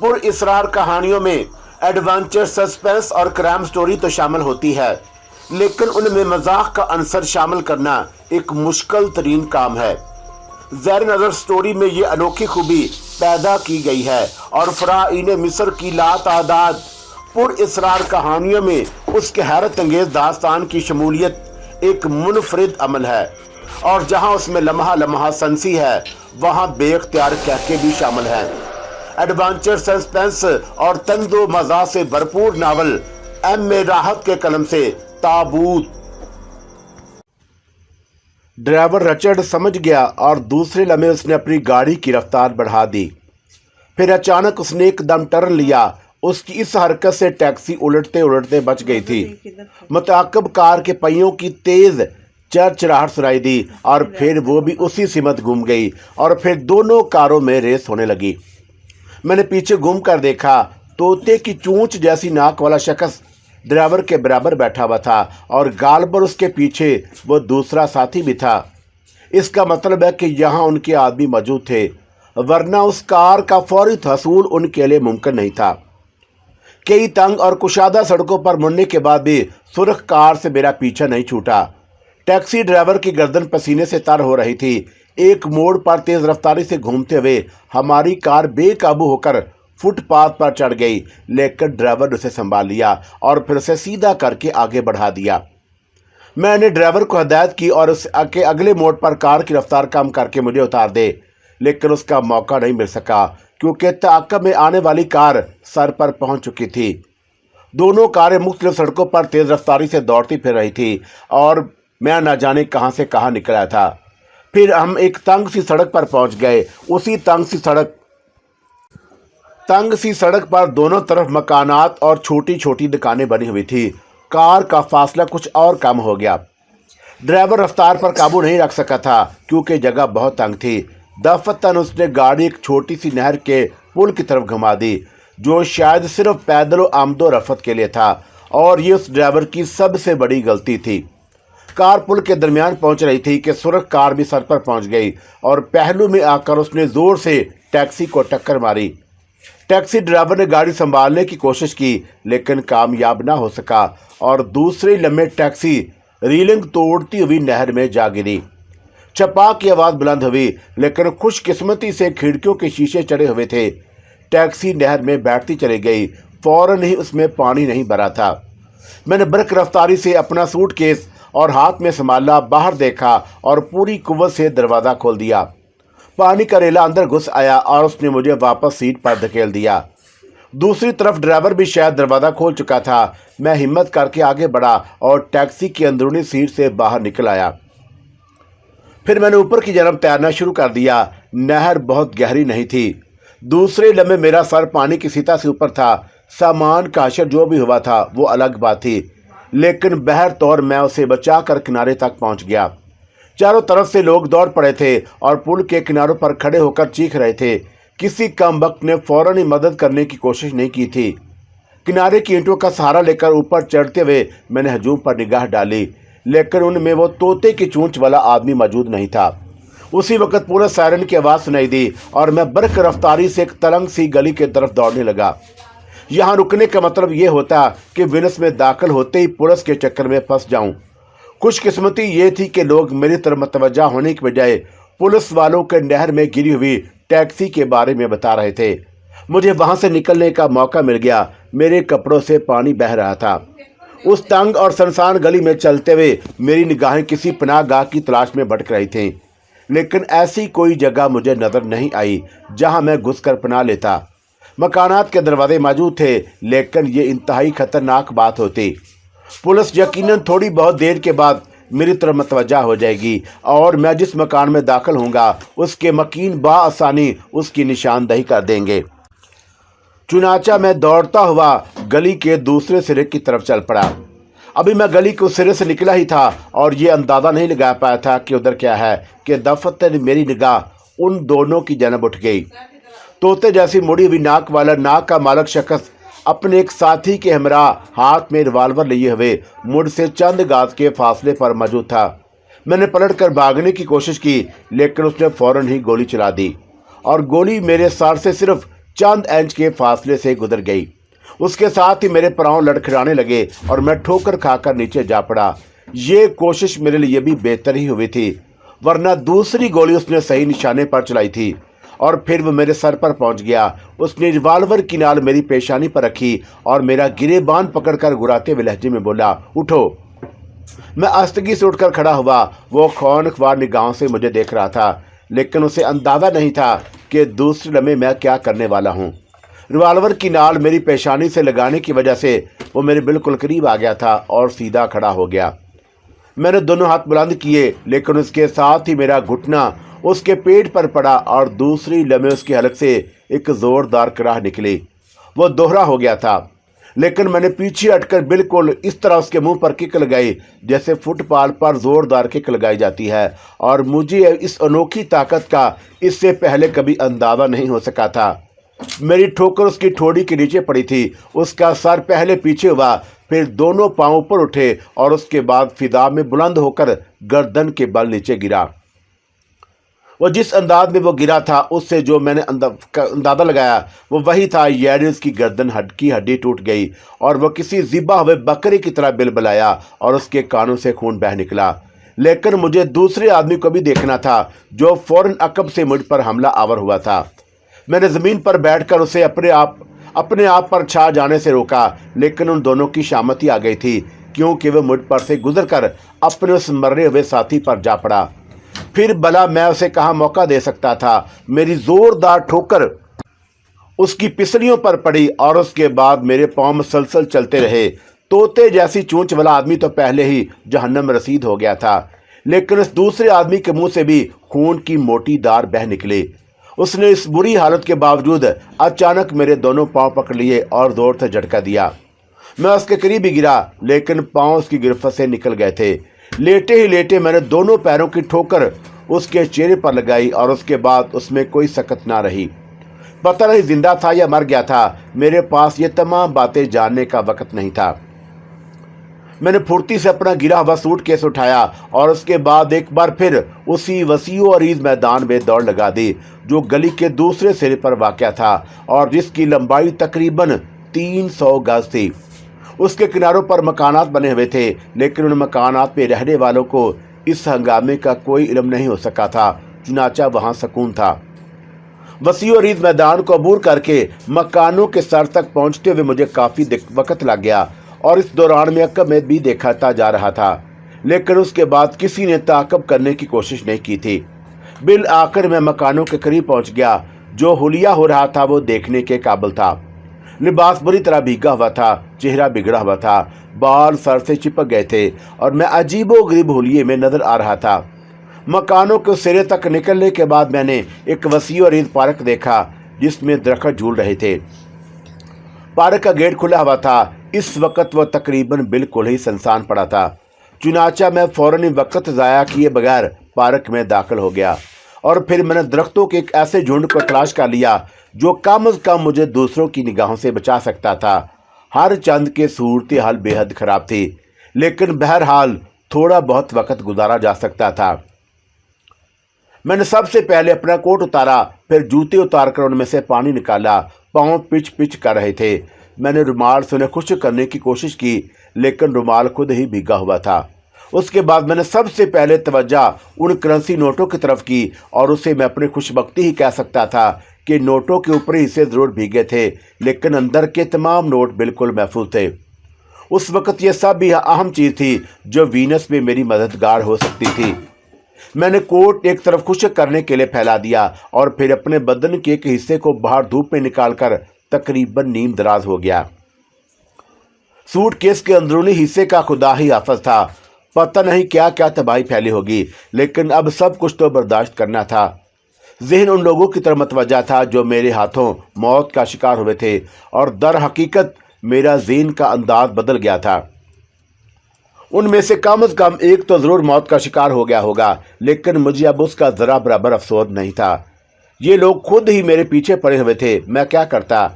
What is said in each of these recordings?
पुरअसरार कहानियों में adventure, suspense और क्राइम स्टोरी तो शामिल होती है, लेकिन उनमें मजाक का अंसर शामिल करना एक मुश्किल तरीन काम है। ज़ैर नज़र स्टोरी में ये अनोखी खूबी पैदा की गई है और फ़राईन मिस्र की लातादाद पुरअसरार कहानियों में उसके हैरत अंगेज दास्तान की शमूलियत एक मुनफरिद अमल है, और जहां उसमें लम्हा लम्हा सनसी है, वहां बेख्तियार कहके भी शामिल हैं। एडवेंचर, सस्पेंस और तंदो मज़ा से भरपूर नावल M.A. राहत के कलम से ताबूत। ड्राइवर रचर्ड समझ गया और दूसरे लम्हे उसने अपनी गाड़ी की रफ्तार बढ़ा दी। फिर अचानक उसने एकदम टर्न लिया। उसकी इस हरकत से टैक्सी उलटते उलटते बच गई थी। मुताकिब कार के पहियों की तेज चरचराहट सुनाई दी और फिर वो भी उसी सिमत घूम गई और फिर दोनों कारों में रेस होने लगी। मैंने पीछे घूम कर देखा, तोते की चोंच जैसी नाक वाला शख्स ड्राइवर के बराबर बैठा हुआ था और गाल पर उसके पीछे वो दूसरा साथी भी था। इसका मतलब है कि यहाँ उनके आदमी मौजूद थे, वरना उस कार का फौरी हसूल उनके लिए मुमकिन नहीं था। कई तंग और कुशादा सड़कों पर मुड़ने के बाद भी सुर्ख कार से मेरा पीछा नहीं छूटा। टैक्सी ड्राइवर की गर्दन पसीने से तर हो रही थी। एक मोड़ पर तेज रफ्तारी से घूमते हुए हमारी कार बेकाबू होकर फुटपाथ पर चढ़ गई, लेकिन ड्राइवर ने उसे संभाल लिया और फिर उसे सीधा करके आगे बढ़ा दिया। मैंने ड्राइवर को हदायत की और उसके अगले मोड़ पर कार की रफ्तार कम करके मुझे उतार दे, लेकिन उसका मौका नहीं मिल सका क्योंकि ताक़ब में आने वाली कार सर पर पहुंच चुकी थी। दोनों कारें मुख्तलिफ सड़कों पर तेज रफ्तारी से दौड़ती फिर रही थी और मैं न जाने कहां से कहां निकला था। फिर हम एक तंग सी सड़क पर पहुंच गए। उसी तंग सी सड़क पर दोनों तरफ मकानात और छोटी छोटी दुकानें बनी हुई थी। कार का फासला कुछ और कम हो गया। ड्राइवर रफ्तार पर काबू नहीं रख सका था क्योंकि जगह बहुत तंग थी। दफतन उसने गाड़ी एक छोटी सी नहर के पुल की तरफ घुमा दी, जो शायद सिर्फ पैदल आमदो रफत के लिए था, और ये उस ड्राइवर की सबसे बड़ी गलती थी। कार पुल के दरमियान पहुंच रही थी कि सुर्ख कार भी सर पर पहुंच गई और पहलू में आकर उसने जोर से टैक्सी को टक्कर मारी। टैक्सी ड्राइवर ने गाड़ी संभालने की कोशिश की, लेकिन कामयाब ना हो सका और दूसरे लम्हे टैक्सी रीलिंग तोड़ती हुई नहर में जा गिरी। चपा की आवाज़ बुलंद हुई, लेकिन खुशकिस्मती से खिड़कियों के शीशे चढ़े हुए थे। टैक्सी नहर में बैठती चली गई। फौरन ही उसमें पानी नहीं भरा था। मैंने बरक रफ्तारी से अपना सूटकेस और हाथ में संभाला, बाहर देखा और पूरी कुव्वत से दरवाज़ा खोल दिया। पानी का रेला अंदर घुस आया और उसने मुझे वापस सीट पर धकेल दिया। दूसरी तरफ ड्राइवर भी शायद दरवाज़ा खोल चुका था। मैं हिम्मत करके आगे बढ़ा और टैक्सी की अंदरूनी सीट से बाहर निकल आया। फिर मैंने ऊपर की जानब तैरना शुरू कर दिया। नहर बहुत गहरी नहीं थी। दूसरे लम्हे मेरा सर पानी की सतह से ऊपर था। सामान का हशर जो भी हुआ था वो अलग बात थी, लेकिन बहर तौर मैं उसे बचाकर किनारे तक पहुंच गया। चारों तरफ से लोग दौड़ पड़े थे और पुल के किनारों पर खड़े होकर चीख रहे थे। किसी कमबख्त ने फौरन ही मदद करने की कोशिश नहीं की थी। किनारे की ईंटों का सहारा लेकर ऊपर चढ़ते हुए मैंने हजूम पर निगाह डाली, लेकिन उनमें वो तोते की चोंच वाला आदमी मौजूद नहीं था। उसी वक्त पूरा सायरन की आवाज़ सुनाई दी और मैं बरक रफ्तारी से एक तलंग सी गली की तरफ दौड़ने लगा। यहाँ रुकने का मतलब ये होता कि विनस में दाखिल होते ही पुलिस के चक्कर में फंस जाऊं। खुशकिस्मती ये थी कि लोग मेरी तरफ मतवज्जा होने की बजाय पुलिस वालों के नहर में गिरी हुई टैक्सी के बारे में बता रहे थे। मुझे वहाँ से निकलने का मौका मिल गया। मेरे कपड़ों से पानी बह रहा था। उस तंग और सुनसान गली में चलते हुए मेरी निगाहें किसी पनाहगाह की तलाश में भटक रही थीं, लेकिन ऐसी कोई जगह मुझे नज़र नहीं आई जहाँ मैं घुसकर पनाह लेता। मकानात के दरवाजे मौजूद थे, लेकिन ये इंतहाई खतरनाक बात होती। पुलिस यकीनन थोड़ी बहुत देर के बाद मेरी तरफ मतवज्जा हो जाएगी और मैं जिस मकान में दाखिल होऊंगा उसके मकीन बाआसानी उसकी निशानदही कर देंगे। चुनाचा मैं दौड़ता हुआ गली के दूसरे सिरे की तरफ चल पड़ा। अभी मैं गली के उस सिरे से निकला ही था और ये अंदाज़ा नहीं लगा पाया था कि उधर क्या है कि दफतर मेरी निगाह उन दोनों की जानब उठ गई। तोते जैसी मुड़ी हुई नाक वाला नाक का मालक शख्स अपने एक साथी के हमरा हाथ में रिवाल्वर लिए हुए मुझ से चंद गाज के फासले पर मौजूद था। मैंने पलटकर भागने की कोशिश की, लेकिन उसने फौरन ही गोली चला दी और गोली मेरे सर से सिर्फ चंद इंच के फासले से गुजर गई। उसके साथ ही मेरे पांव लड़खड़ाने लगे और मैं ठोकर खाकर नीचे जा पड़ा। ये कोशिश मेरे लिए भी बेहतर ही हुई थी, वरना दूसरी गोली उसने सही निशाने पर चलाई थी और फिर वो मेरे सर पर पहुंच गया। उसने रिवाल्वर की नाल मेरी पेशानी पर रखी और मेरा गिरेबान पकड़कर गुराते हुए लहजे में बोला, उठो। मैं आस्तगी से उठकर खड़ा हुआ। वो खौफनाक निगाहों से मुझे देख रहा था, लेकिन उसे अंदाजा नहीं था कि दूसरे लम्हे मैं क्या करने वाला हूँ। रिवाल्वर की नाल मेरी पेशानी से लगाने की वजह से वो मेरे बिल्कुल करीब आ गया था और सीधा खड़ा हो गया। मैंने दोनों हाथ बुलंद किए, लेकिन उसके साथ ही मेरा घुटना उसके पेट पर पड़ा और दूसरी लम्हे उसके हलक से एक जोरदार कराह निकली। वो दोहरा हो गया था, लेकिन मैंने पीछे हटकर बिल्कुल इस तरह उसके मुंह पर किक लगाई जैसे फुटबॉल पर जोरदार किक लगाई जाती है, और मुझे इस अनोखी ताकत का इससे पहले कभी अंदाजा नहीं हो सका था। मेरी ठोकर उसकी ठोड़ी के नीचे पड़ी थी। उसका सर पहले पीछे हुआ, फिर दोनों पांव ऊपर उठे और उसके बाद फिदा में बुलंद होकर गर्दन के बल नीचे गिरा। वो जिस अंदाज में वो गिरा था, उससे जो मैंने अंदाजा लगाया वो वही था, यानी उसकी गर्दन की हड्डी टूट गई और वो किसी ज़िबा हुए बकरे की तरह बिलबिलाया और उसके कानों से खून बह निकला। लेकिन मुझे दूसरे आदमी को भी देखना था जो फौरन अकब से मुझ पर हमला आवर हुआ था। मैंने ज़मीन पर बैठकर उसे अपने आप पर छा जाने से रोका, लेकिन उन दोनों की शामत ही आ गई थी, क्योंकि वह मुझ पर से गुजरकर अपने उस मरे हुए साथी पर जा पड़ा। फिर भला मैं उसे कहाँ मौका दे सकता था। मेरी जोरदार ठोकर उसकी पिसलियों पर पड़ी और उसके बाद मेरे पांव मुसलसल चलते रहे। तोते जैसी चोंच वाला आदमी तो पहले ही जहन्नम में रसीद हो गया था, लेकिन उस दूसरे आदमी के मुंह से भी खून की मोटी धार बह निकली। उसने इस बुरी हालत के बावजूद अचानक मेरे दोनों पांव पकड़ लिए और जोर से झटका दिया। मैं उसके करीब ही गिरा, लेकिन पांव उसकी गिरफ्त से निकल गए थे। लेटे ही लेटे मैंने दोनों पैरों की ठोकर उसके चेहरे पर लगाई और उसके बाद उसमें कोई सकत ना रही। पता नहीं जिंदा था या मर गया था। मेरे पास ये तमाम बातें जानने का वक्त नहीं था। मैंने फुर्ती से अपना गिरा हुआ सूटकेस उठाया और उसके बाद एक बार फिर उसी वसीओ अरीज मैदान में दौड़ लगा दी, जो गली के दूसरे सिरे पर वाक़या था और जिसकी लंबाई तकरीबन 300 गज थी। उसके किनारों पर मकानात बने हुए थे, लेकिन उन मकानात में रहने वालों को इस हंगामे का कोई इल्म नहीं हो सका था, चुनाचा वहाँ सुकून था। वसीओ अरीज मैदान को अबूर करके मकानों के सर तक पहुँचते हुए मुझे काफ़ी वक्त लग गया और इस दौरान में अकब में भी देखता जा रहा था, लेकिन उसके बाद किसी ने ताक़ब करने की कोशिश नहीं की थी। बिल आखिर में मकानों के करीब पहुंच गया। जो हुलिया हो रहा था वो देखने के काबिल था। लिबास बुरी तरह भीगा हुआ था, चेहरा बिगड़ा हुआ था, बाल सर से चिपक गए थे और मैं अजीबोगरीब हुलिये में नजर आ रहा था। मकानों के सिरे तक निकलने के बाद मैंने एक वसीओ अरीज पार्क देखा, जिसमें दरख्त झूल रहे थे। पार्क का गेट खुला हुआ था। इस वक्त वह तकरीबन बिल्कुल ही सुनसान पड़ा था। चुनाचा मैं फौरन ही वक्त ज़ाया किए बगैर पार्क में दाखिल हो गया और फिर मैंने दरख्तों के एक ऐसे झुंड को तलाश कर लिया जो कम अज़ कम मुझे दूसरों की निगाहों से बचा सकता था। हर चंद के सूरत हाल बेहद ख़राब थी, लेकिन बहरहाल थोड़ा बहुत वक्त गुजारा जा सकता था। मैंने सबसे पहले अपना कोट उतारा, फिर जूते उतारकर उनमें से पानी निकाला। पाँव पिच पिच कर रहे थे। मैंने रुमाल से उन्हें खुश करने की कोशिश की, लेकिन रुमाल खुद ही भीगा हुआ था। उसके बाद मैंने सबसे पहले तवज्जो उन करेंसी नोटों की तरफ की और उसे मैं अपनी खुशबख्ती ही कह सकता था कि नोटों के ऊपरी हिस्से ज़रूर भीगे थे, लेकिन अंदर के तमाम नोट बिल्कुल महफूज थे। उस वक़्त यह सब भी अहम चीज़ थी जो वीनस में मेरी मददगार हो सकती थी। मैंने कोट एक तरफ खुश्क करने के लिए फैला दिया और फिर अपने बदन के एक हिस्से को बाहर धूप में निकालकर तकरीबन नीम दराज हो गया। सूटकेस के अंदरूनी हिस्से का खुदा ही हाफिज था। पता नहीं क्या क्या तबाही फैली होगी, लेकिन अब सब कुछ तो बर्दाश्त करना था। जहन उन लोगों की तरफ मतवज्जा था जो मेरे हाथों मौत का शिकार हुए थे, और दर हकीकत मेरा ज़हन का अंदाज बदल गया था। उनमें से कम एक तो ज़रूर मौत का शिकार हो गया होगा, लेकिन मुझे अब उसका ज़रा बराबर अफसोस नहीं था। ये लोग खुद ही मेरे पीछे पड़े हुए थे। मैं क्या करता,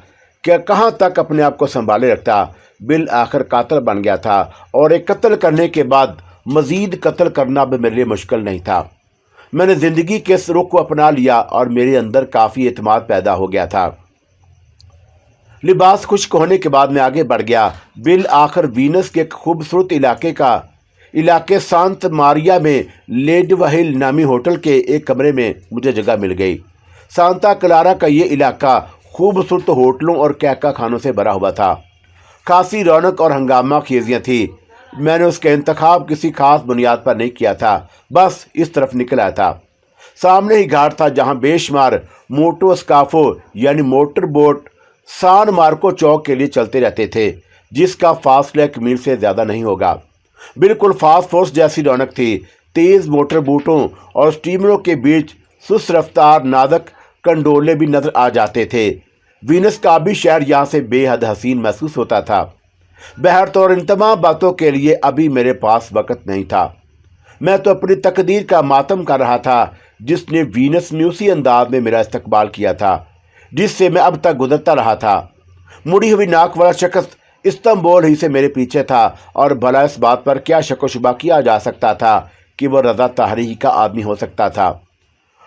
क्या कहाँ तक अपने आप को संभाले रखता। बिल आखिर कातिल बन गया था और एक कत्ल करने के बाद मज़ीद कत्ल करना भी मेरे लिए मुश्किल नहीं था। मैंने ज़िंदगी के इस रुख को अपना लिया और मेरे अंदर काफ़ी एतमाद पैदा हो गया था। लिबास खुश्क होने के बाद मैं आगे बढ़ गया। बिल आखिर वीनस के एक खूबसूरत इलाके सांत मारिया में लेडवहिल नामी होटल के एक कमरे में मुझे जगह मिल गई। सांता क्लारा का ये इलाका खूबसूरत होटलों और कैका खानों से भरा हुआ था। खासी रौनक और हंगामा खेजियाँ थी। मैंने उसका इंतखाब किसी खास बुनियाद पर नहीं किया था, बस इस तरफ निकल आया था। सामने ही घाट था जहां बेशुमार मोटोस्काफो यानी मोटर बोट सान मार्को चौक के लिए चलते रहते थे, जिसका फासला 1 मील से ज़्यादा नहीं होगा। बिल्कुल फास्ट फोर्स जैसी रौनक थी। तेज़ मोटर बोटों और स्टीमरों के बीच सुस्त रफ्तार नादक कंडोले भी नजर आ जाते थे। वीनस का भी शहर यहाँ से बेहद हसीन महसूस होता था। बहरतौर इन तमाम बातों के लिए अभी मेरे पास वक्त नहीं था। मैं तो अपनी तकदीर का मातम कर रहा था, जिसने वीनस में उसी अंदाज में मेरा इस्तकबाल किया था जिससे मैं अब तक गुजरता रहा था। मुड़ी हुई नाक वाला शख्स इस्तांबुल ही से मेरे पीछे था, और भला इस बात पर क्या शक व शुबा किया जा सकता था कि वह रज़ा ताहरी ही का आदमी हो सकता था।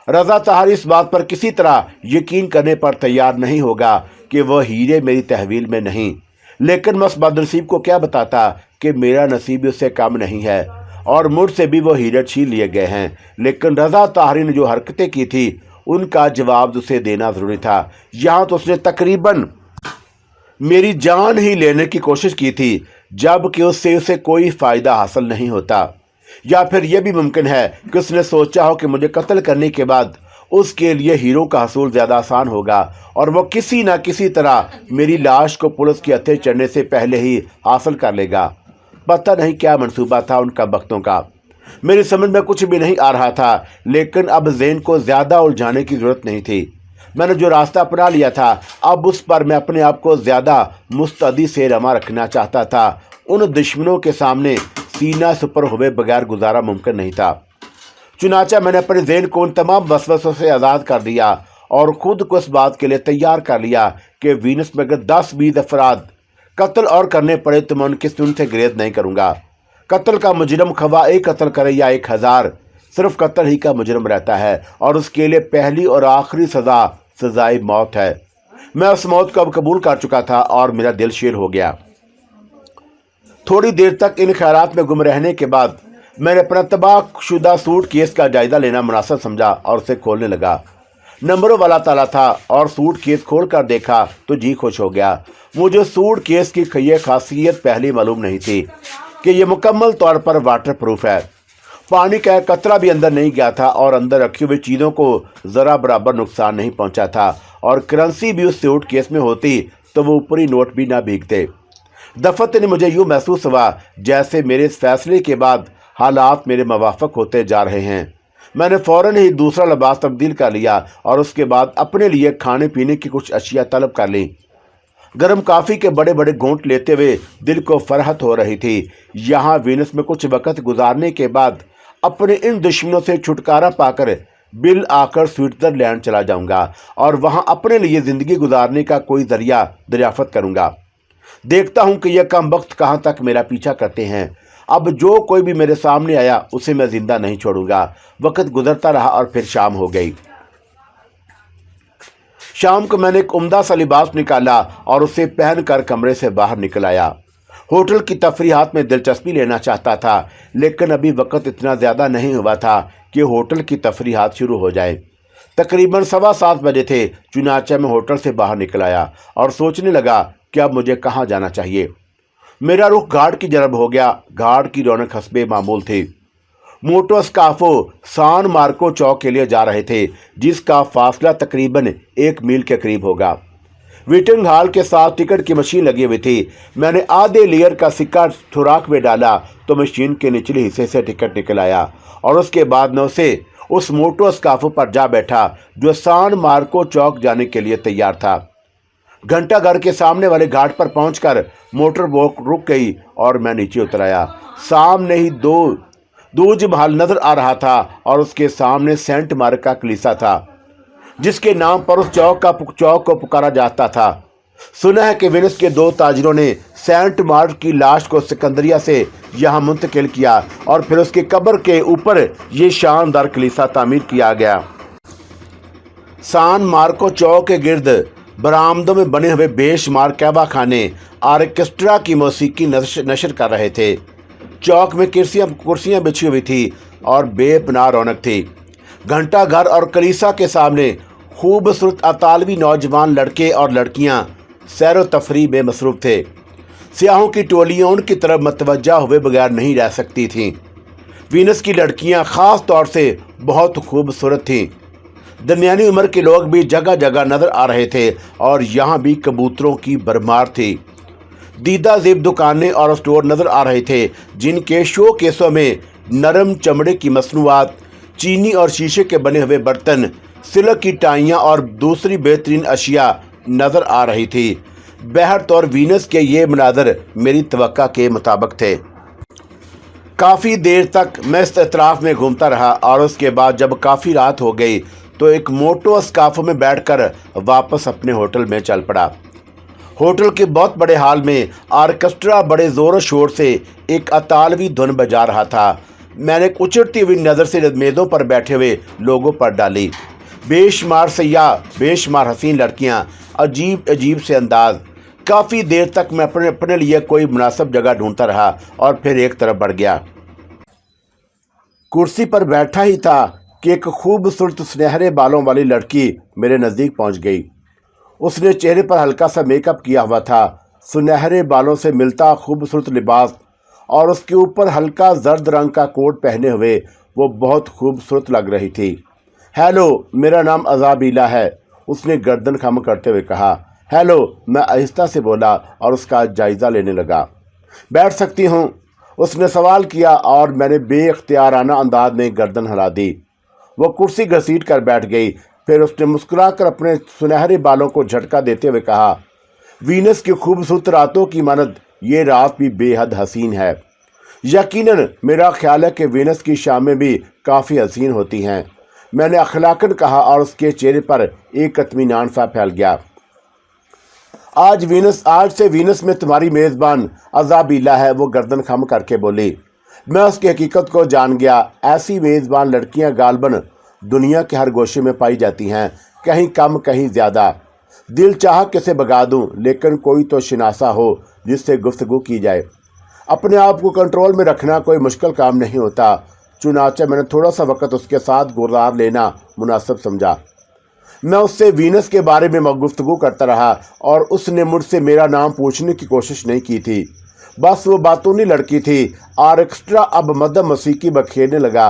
रज़ा ताहरी इस बात पर किसी तरह यकीन करने पर तैयार नहीं होगा कि वह हीरे मेरी तहवील में नहीं, लेकिन मैं उस बदनसीब को क्या बताता कि मेरा नसीब उससे कम नहीं है और मुझसे भी वो हीरे छीन लिए गए हैं। लेकिन रज़ा ताहरी ने जो हरकतें की थी उनका जवाब उसे देना ज़रूरी था। यहाँ तो उसने तकरीबन मेरी जान ही लेने की कोशिश की थी, जबकि उससे उसे कोई फ़ायदा हासिल नहीं होता। या फिर यह भी मुमकिन है कि उसने सोचा हो कि मुझे कत्ल करने के बाद उसके लिए हीरो का हसूल ज़्यादा आसान होगा और वह किसी न किसी तरह मेरी लाश को पुलिस के हत्थे चढ़ने से पहले ही हासिल कर लेगा। पता नहीं क्या मंसूबा था उनका वक्तों का, मेरी समझ में कुछ भी नहीं आ रहा था। लेकिन अब ज़ेन को ज़्यादा उलझाने की ज़रूरत नहीं थी। मैंने जो रास्ता अपना लिया था अब उस पर मैं अपने आप को ज़्यादा मुस्तैदी से रमा रखना चाहता था। उन दुश्मनों के सामने सीना सुपर हुए बगैर गुजारा मुमकिन नहीं था। चुनाचा मैंने अपने ज़ेन को उन तमाम वसवसों से आज़ाद कर दिया और ख़ुद को इस बात के लिए तैयार कर लिया कि वीनस में अगर 10-20 अफराद कत्ल और करने पड़े तो मैं उनकी उनसे ग्रेज नहीं करूँगा। कत्ल का मुजरम खवा एक कत्ल करे या 1000, सिर्फ कत्ल ही का मुजरम रहता है और उसके लिए पहली और आखिरी सज़ाए मौत है। मैं उस मौत को अब कबूल कर चुका था और मेरा दिल शीर हो गया। थोड़ी देर तक इन ख्यालात में गुम रहने के बाद मैंने अपना तबाहशुदा सूट केस का जायज़ा लेना मुनासिब समझा और उसे खोलने लगा। नंबरों वाला ताला था और सूट केस खोल कर देखा तो जी खुश हो गया। मुझे सूट केस की ये खासियत पहले मालूम नहीं थी कि यह मुकम्मल तौर पर वाटर प्रूफ है। पानी का एक कतरा भी अंदर नहीं गया था और अंदर रखी हुई चीज़ों को ज़रा बराबर नुकसान नहीं पहुंचा था, और करेंसी भी उस सूट केस में होती तो वो ऊपरी नोट भी ना भीगते। दफ़त ने मुझे यूँ महसूस हुआ जैसे मेरे इस फैसले के बाद हालात मेरे मुवाफ़िक होते जा रहे हैं। मैंने फ़ौरन ही दूसरा लिबास तब्दील कर लिया और उसके बाद अपने लिए खाने पीने की कुछ अशिया तलब कर ली। गर्म काफ़ी के बड़े बड़े घूंट लेते हुए दिल को फरहत हो रही थी। यहाँ वीनस में कुछ वक़्त गुजारने के बाद अपने इन दुश्मनों से छुटकारा पाकर बिल आकर स्विट्ज़रलैंड चला जाऊँगा और वहाँ अपने लिए ज़िंदगी गुजारने का कोई ज़रिया दरियाफ़त करूँगा। देखता हूँ कि यह कम वक्त कहाँ तक मेरा पीछा करते हैं। अब जो कोई भी मेरे सामने आया उसे मैं ज़िंदा नहीं छोड़ूंगा। वक्त गुजरता रहा और फिर शाम हो गई। शाम को मैंने एक उम्दा सा लिबास निकाला और उसे पहनकर कमरे से बाहर निकल आया। होटल की तफरीहात में दिलचस्पी लेना चाहता था, लेकिन अभी वक्त इतना ज़्यादा नहीं हुआ था कि होटल की तफरीहात शुरू हो जाए। तकरीबन 7:15 बजे थे। चुनाचा में होटल से बाहर निकल आया और सोचने लगा कि अब मुझे कहाँ जाना चाहिए। मेरा रुख घाट की तरफ हो गया। घाट की रौनक हस्बे मामूल थी। मोटोस्काफो सान मार्को चौक के लिए जा रहे थे, जिसका फासला तकरीबन 1 मील के करीब होगा। वेटिंग हॉल के साथ टिकट की मशीन लगी हुई थी। मैंने आधे लेयर का सिक्का सुराख में डाला तो मशीन के निचले हिस्से से टिकट निकल आया और उसके बाद मैं उस मोटोस्काफो पर जा बैठा जो सान मार्को चौक जाने के लिए तैयार था। घंटाघर के सामने वाले घाट पर पहुंचकर मोटर बोट रुक गई और मैं नीचे उतर आया। सामने ही दूज महल नजर आ रहा था और उसके सामने सेंट मार्क का कलीसा था, जिसके नाम पर उस चौक को पुकारा जाता था। सुना है कि वेनिस के 2 ताजिरों ने सेंट मार्क की लाश को सिकंदरिया से यहाँ मुंतकिल किया और फिर उसकी कब्र के ऊपर ये शानदार कलीसा तामीर किया गया। सान मार्को चौक के गिर्द बरामदों में बने हुए बेशुमार कहवा खाने आर्केस्ट्रा की मौसीकी नशर कर रहे थे। चौक में कुर्सियां बिछी हुई थी और बेपनाह रौनक थी। घंटा घर और कलीसा के सामने खूबसूरत अतालवी नौजवान लड़के और लड़कियां सैर व तफरीह में मसरूफ़ थे। सियाहों की टोलियां उनकी तरफ मतवज्जा हुए बगैर नहीं रह सकती थीं। वीनस की लड़कियां ख़ास तौर से बहुत खूबसूरत थीं। दरमियानी उम्र के लोग भी जगह जगह नजर आ रहे थे और यहाँ भी कबूतरों की भरमार थी। दीदा जेब दुकानें और स्टोर नजर आ रहे थे जिनके शो केसों में नरम चमड़े की मसनूआत, चीनी और शीशे के बने हुए बर्तन, सिल्क की टाइयाँ और दूसरी बेहतरीन अशिया नजर आ रही थी। बहरतौर वीनस के ये मनाजर मेरी तवक्का के मुताबिक थे। काफ़ी देर तक मैं इस एतराफ़ में घूमता रहा और उसके बाद जब काफ़ी रात हो गई तो एक मोटो स्कार्फ में बैठकर वापस अपने होटल में चल पड़ा। होटल के बहुत बड़े हाल में आर्केस्ट्रा बड़े ज़ोर शोर से एक अतालवी धुन बजा रहा था। मैंने उचटती हुई नज़र से मेज़ों पर बैठे हुए लोगों पर डाली। बेशुमार सयाह, बेशुमार हसीन लड़कियां, अजीब अजीब से अंदाज। काफ़ी देर तक मैं अपने लिए कोई मुनासिब जगह ढूंढता रहा और फिर एक तरफ बढ़ गया। कुर्सी पर बैठा ही था कि एक खूबसूरत सुनहरे बालों वाली लड़की मेरे नज़दीक पहुंच गई। उसने चेहरे पर हल्का सा मेकअप किया हुआ था। सुनहरे बालों से मिलता खूबसूरत लिबास और उसके ऊपर हल्का जर्द रंग का कोट पहने हुए वो बहुत खूबसूरत लग रही थी। हेलो, मेरा नाम अज़ाबिला है, उसने गर्दन खम करते हुए कहा। हेलो, मैं आहिस्ता से बोला और उसका जायज़ा लेने लगा। बैठ सकती हूँ, उसने सवाल किया और मैंने बेख्तियाराना अंदाज में गर्दन हिला दी। वो कुर्सी घसीट कर बैठ गई। फिर उसने मुस्कुराकर अपने सुनहरे बालों को झटका देते हुए कहा, वीनस की खूबसूरत रातों की मानद ये रात भी बेहद हसीन है। यकीनन मेरा ख्याल है कि वीनस की शामें भी काफ़ी हसीन होती हैं, मैंने अखलाकन कहा और उसके चेहरे पर एक इत्मीनान सा फैल गया। आज से वीनस में तुम्हारी मेज़बान अज़ाबिला है, वो गर्दन खम करके बोली। मैं उसकी हकीकत को जान गया। ऐसी मेज़बान लड़कियां गालबन दुनिया के हर गोशे में पाई जाती हैं, कहीं कम कहीं ज़्यादा। दिल चाह किसे भगा दूं, लेकिन कोई तो शिनासा हो जिससे गुफ्तगू की जाए। अपने आप को कंट्रोल में रखना कोई मुश्किल काम नहीं होता। चुनाचे मैंने थोड़ा सा वक्त उसके साथ गुजार लेना मुनासिब समझा। मैं उससे वीनस के बारे में गुफ्तगू करता रहा और उसने मुझसे मेरा नाम पूछने की कोशिश नहीं की थी। बस वो बातूनी लड़की थी। आर्केस्ट्रा अब मदम मौसीकी बखेरने लगा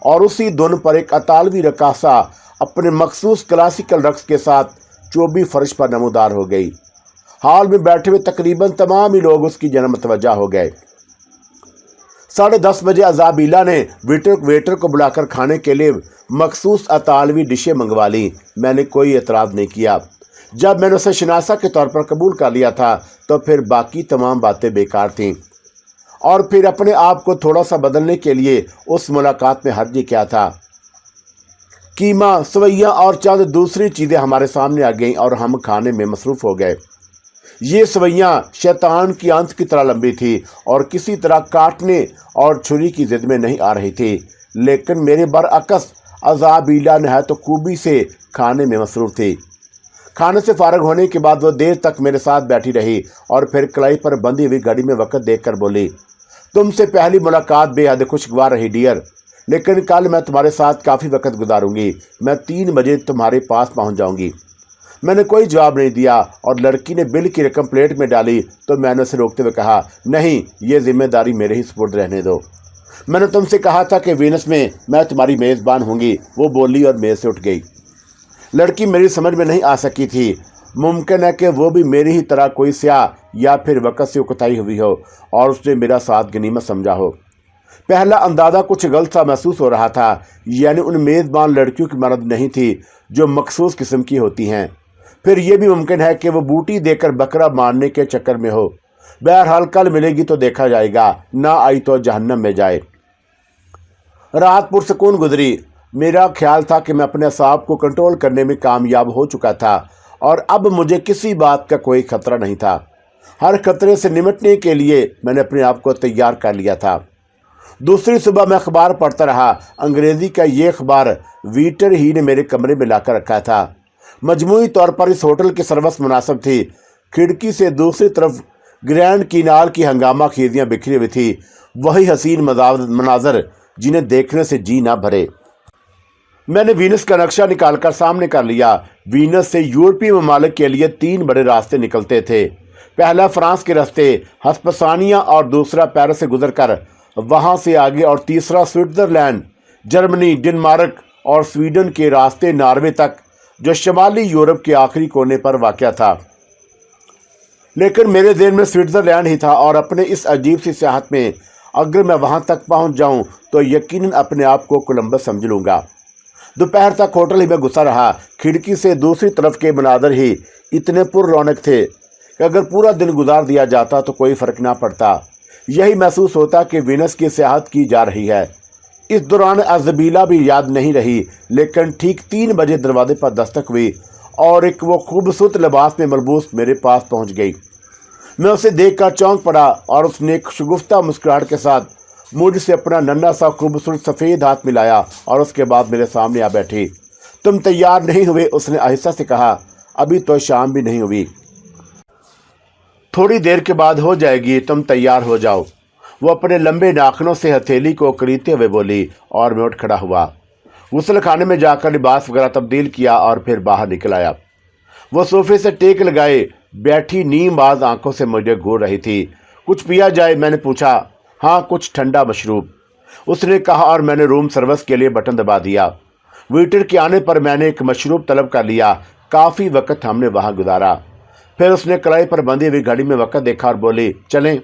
और उसी धुन पर एक अतालवी रकासा अपने मखसूस क्लासिकल रक्स के साथ चोबी फर्श पर नमूदार हो गई। हाल में बैठे हुए तकरीबन तमाम ही लोग उसकी जानब मतवज्जा हो गए। 10:30 बजे अज़ाबिला ने वेटर को बुलाकर खाने के लिए मखसूस अतालवी डिशें मंगवा ली। मैंने कोई एतराज़ नहीं किया। जब मैंने उसे शनासा के तौर पर कबूल कर लिया था तो फिर बाकी तमाम बातें बेकार थीं। और फिर अपने आप को थोड़ा सा बदलने के लिए उस मुलाकात में हर्ज क्या था। कीमा, सवैयाँ और चंद दूसरी चीज़ें हमारे सामने आ गईं और हम खाने में मसरूफ़ हो गए। ये सवैयाँ शैतान की आंत की तरह लंबी थी और किसी तरह काटने और छुरी की जिद में नहीं आ रही थी। लेकिन मेरे बरअक्स अज़ाबिला नहायत तो खूबी से खाने में मसरूफ़ थी। खाने से फारग होने के बाद वो देर तक मेरे साथ बैठी रही और फिर कलाई पर बंधी हुई घड़ी में वक्त देखकर बोली, तुमसे पहली मुलाकात बेहद खुशगवार रही डियर, लेकिन कल मैं तुम्हारे साथ काफ़ी वक्त गुजारूंगी। मैं 3 बजे तुम्हारे पास पहुंच जाऊंगी। मैंने कोई जवाब नहीं दिया और लड़की ने बिल की रकम प्लेट में डाली तो मैंने उसे रोकते हुए कहा, नहीं, ये जिम्मेदारी मेरे ही सुपुर्द रहने दो। मैंने तुमसे कहा था कि वीनस में मैं तुम्हारी मेज़बान होंगी, वो बोली और मेज़ से उठ गई। लड़की मेरी समझ में नहीं आ सकी थी। मुमकिन है कि वो भी मेरी ही तरह कोई स्याह या फिर वक़्त से उकताई हुई हो और उसने मेरा साथ गनीमत समझा हो। पहला अंदाज़ा कुछ गलत सा महसूस हो रहा था, यानी उन मेज़बान लड़कियों की मर्द नहीं थी जो मखसूस किस्म की होती हैं। फिर यह भी मुमकिन है कि वो बूटी देकर बकरा मारने के चक्कर में हो। बहरहाल कल मिलेगी तो देखा जाएगा, ना आई तो जहन्नम में जाए। रात पुरसकून गुजरी। मेरा ख्याल था कि मैं अपने असाब को कंट्रोल करने में कामयाब हो चुका था और अब मुझे किसी बात का कोई खतरा नहीं था। हर खतरे से निपटने के लिए मैंने अपने आप को तैयार कर लिया था। दूसरी सुबह मैं अखबार पढ़ता रहा। अंग्रेज़ी का ये अखबार वीटर ही ने मेरे कमरे में लाकर रखा था। मजमूई तौर पर इस होटल की सर्विस मुनासिब थी। खिड़की से दूसरी तरफ ग्रैंड कीनाल की हंगामा खेजियाँ बिखरी हुई थी, वही हसीन मनाजर जिन्हें देखने से जी ना भरे। मैंने वीनस का नक्शा निकालकर सामने कर लिया। वीनस से यूरोपीय ममालिक के लिए 3 बड़े रास्ते निकलते थे। पहला फ्रांस के रास्ते हस्पसानिया और दूसरा पेरिस से गुजरकर वहां से आगे, और तीसरा स्विट्जरलैंड, जर्मनी, डेनमार्क और स्वीडन के रास्ते नॉर्वे तक, जो शुमाली यूरोप के आखिरी कोने पर वाक़या था। लेकिन मेरे ज़हन में स्विट्ज़रलैंड ही था, और अपने इस अजीब सी सियाहत में अगर मैं वहां तक पहुंच जाऊं तो यकीनन अपने आप को कोलंबस समझ लूँगा। दोपहर तक होटल ही में घुसा रहा। खिड़की से दूसरी तरफ के मनाजर ही इतने पुररौनक थे कि अगर पूरा दिन गुजार दिया जाता तो कोई फ़र्क ना पड़ता। यही महसूस होता कि वीनस की सियाहत की जा रही है। इस दौरान अज़बीला भी याद नहीं रही, लेकिन ठीक 3 बजे दरवाजे पर दस्तक हुई और एक वो खूबसूरत लिबास में मलबूस मेरे पास पहुंच गई। मैं उसे देखकर चौंक पड़ा और उसने एक शगुफ्ता मुस्कुराहट के साथ मुझसे अपना नन्हा सा खूबसूरत सफ़ेद हाथ मिलाया और उसके बाद मेरे सामने आ बैठी। तुम तैयार नहीं हुए? उसने आहिस्ता से कहा। अभी तो शाम भी नहीं हुई, थोड़ी देर के बाद हो जाएगी, तुम तैयार हो जाओ। वो अपने लंबे नाखनों से हथेली को करीते हुए बोली और मैं उठ खड़ा हुआ। गुस्ल खाने में जाकर लिबास वगैरह तब्दील किया और फिर बाहर निकल आया। वो सोफे से टेक लगाए बैठी नीमबाज आंखों से मुझे घूर रही थी। कुछ पिया जाए? मैंने पूछा। हाँ, कुछ ठंडा मशरूब, उसने कहा, और मैंने रूम सर्विस के लिए बटन दबा दिया। वेटर के आने पर मैंने एक मशरूब तलब कर लिया। काफ़ी वक्त हमने वहाँ गुजारा। फिर उसने कलाई पर बंधी हुई घड़ी में वक्त देखा और बोली, चलें?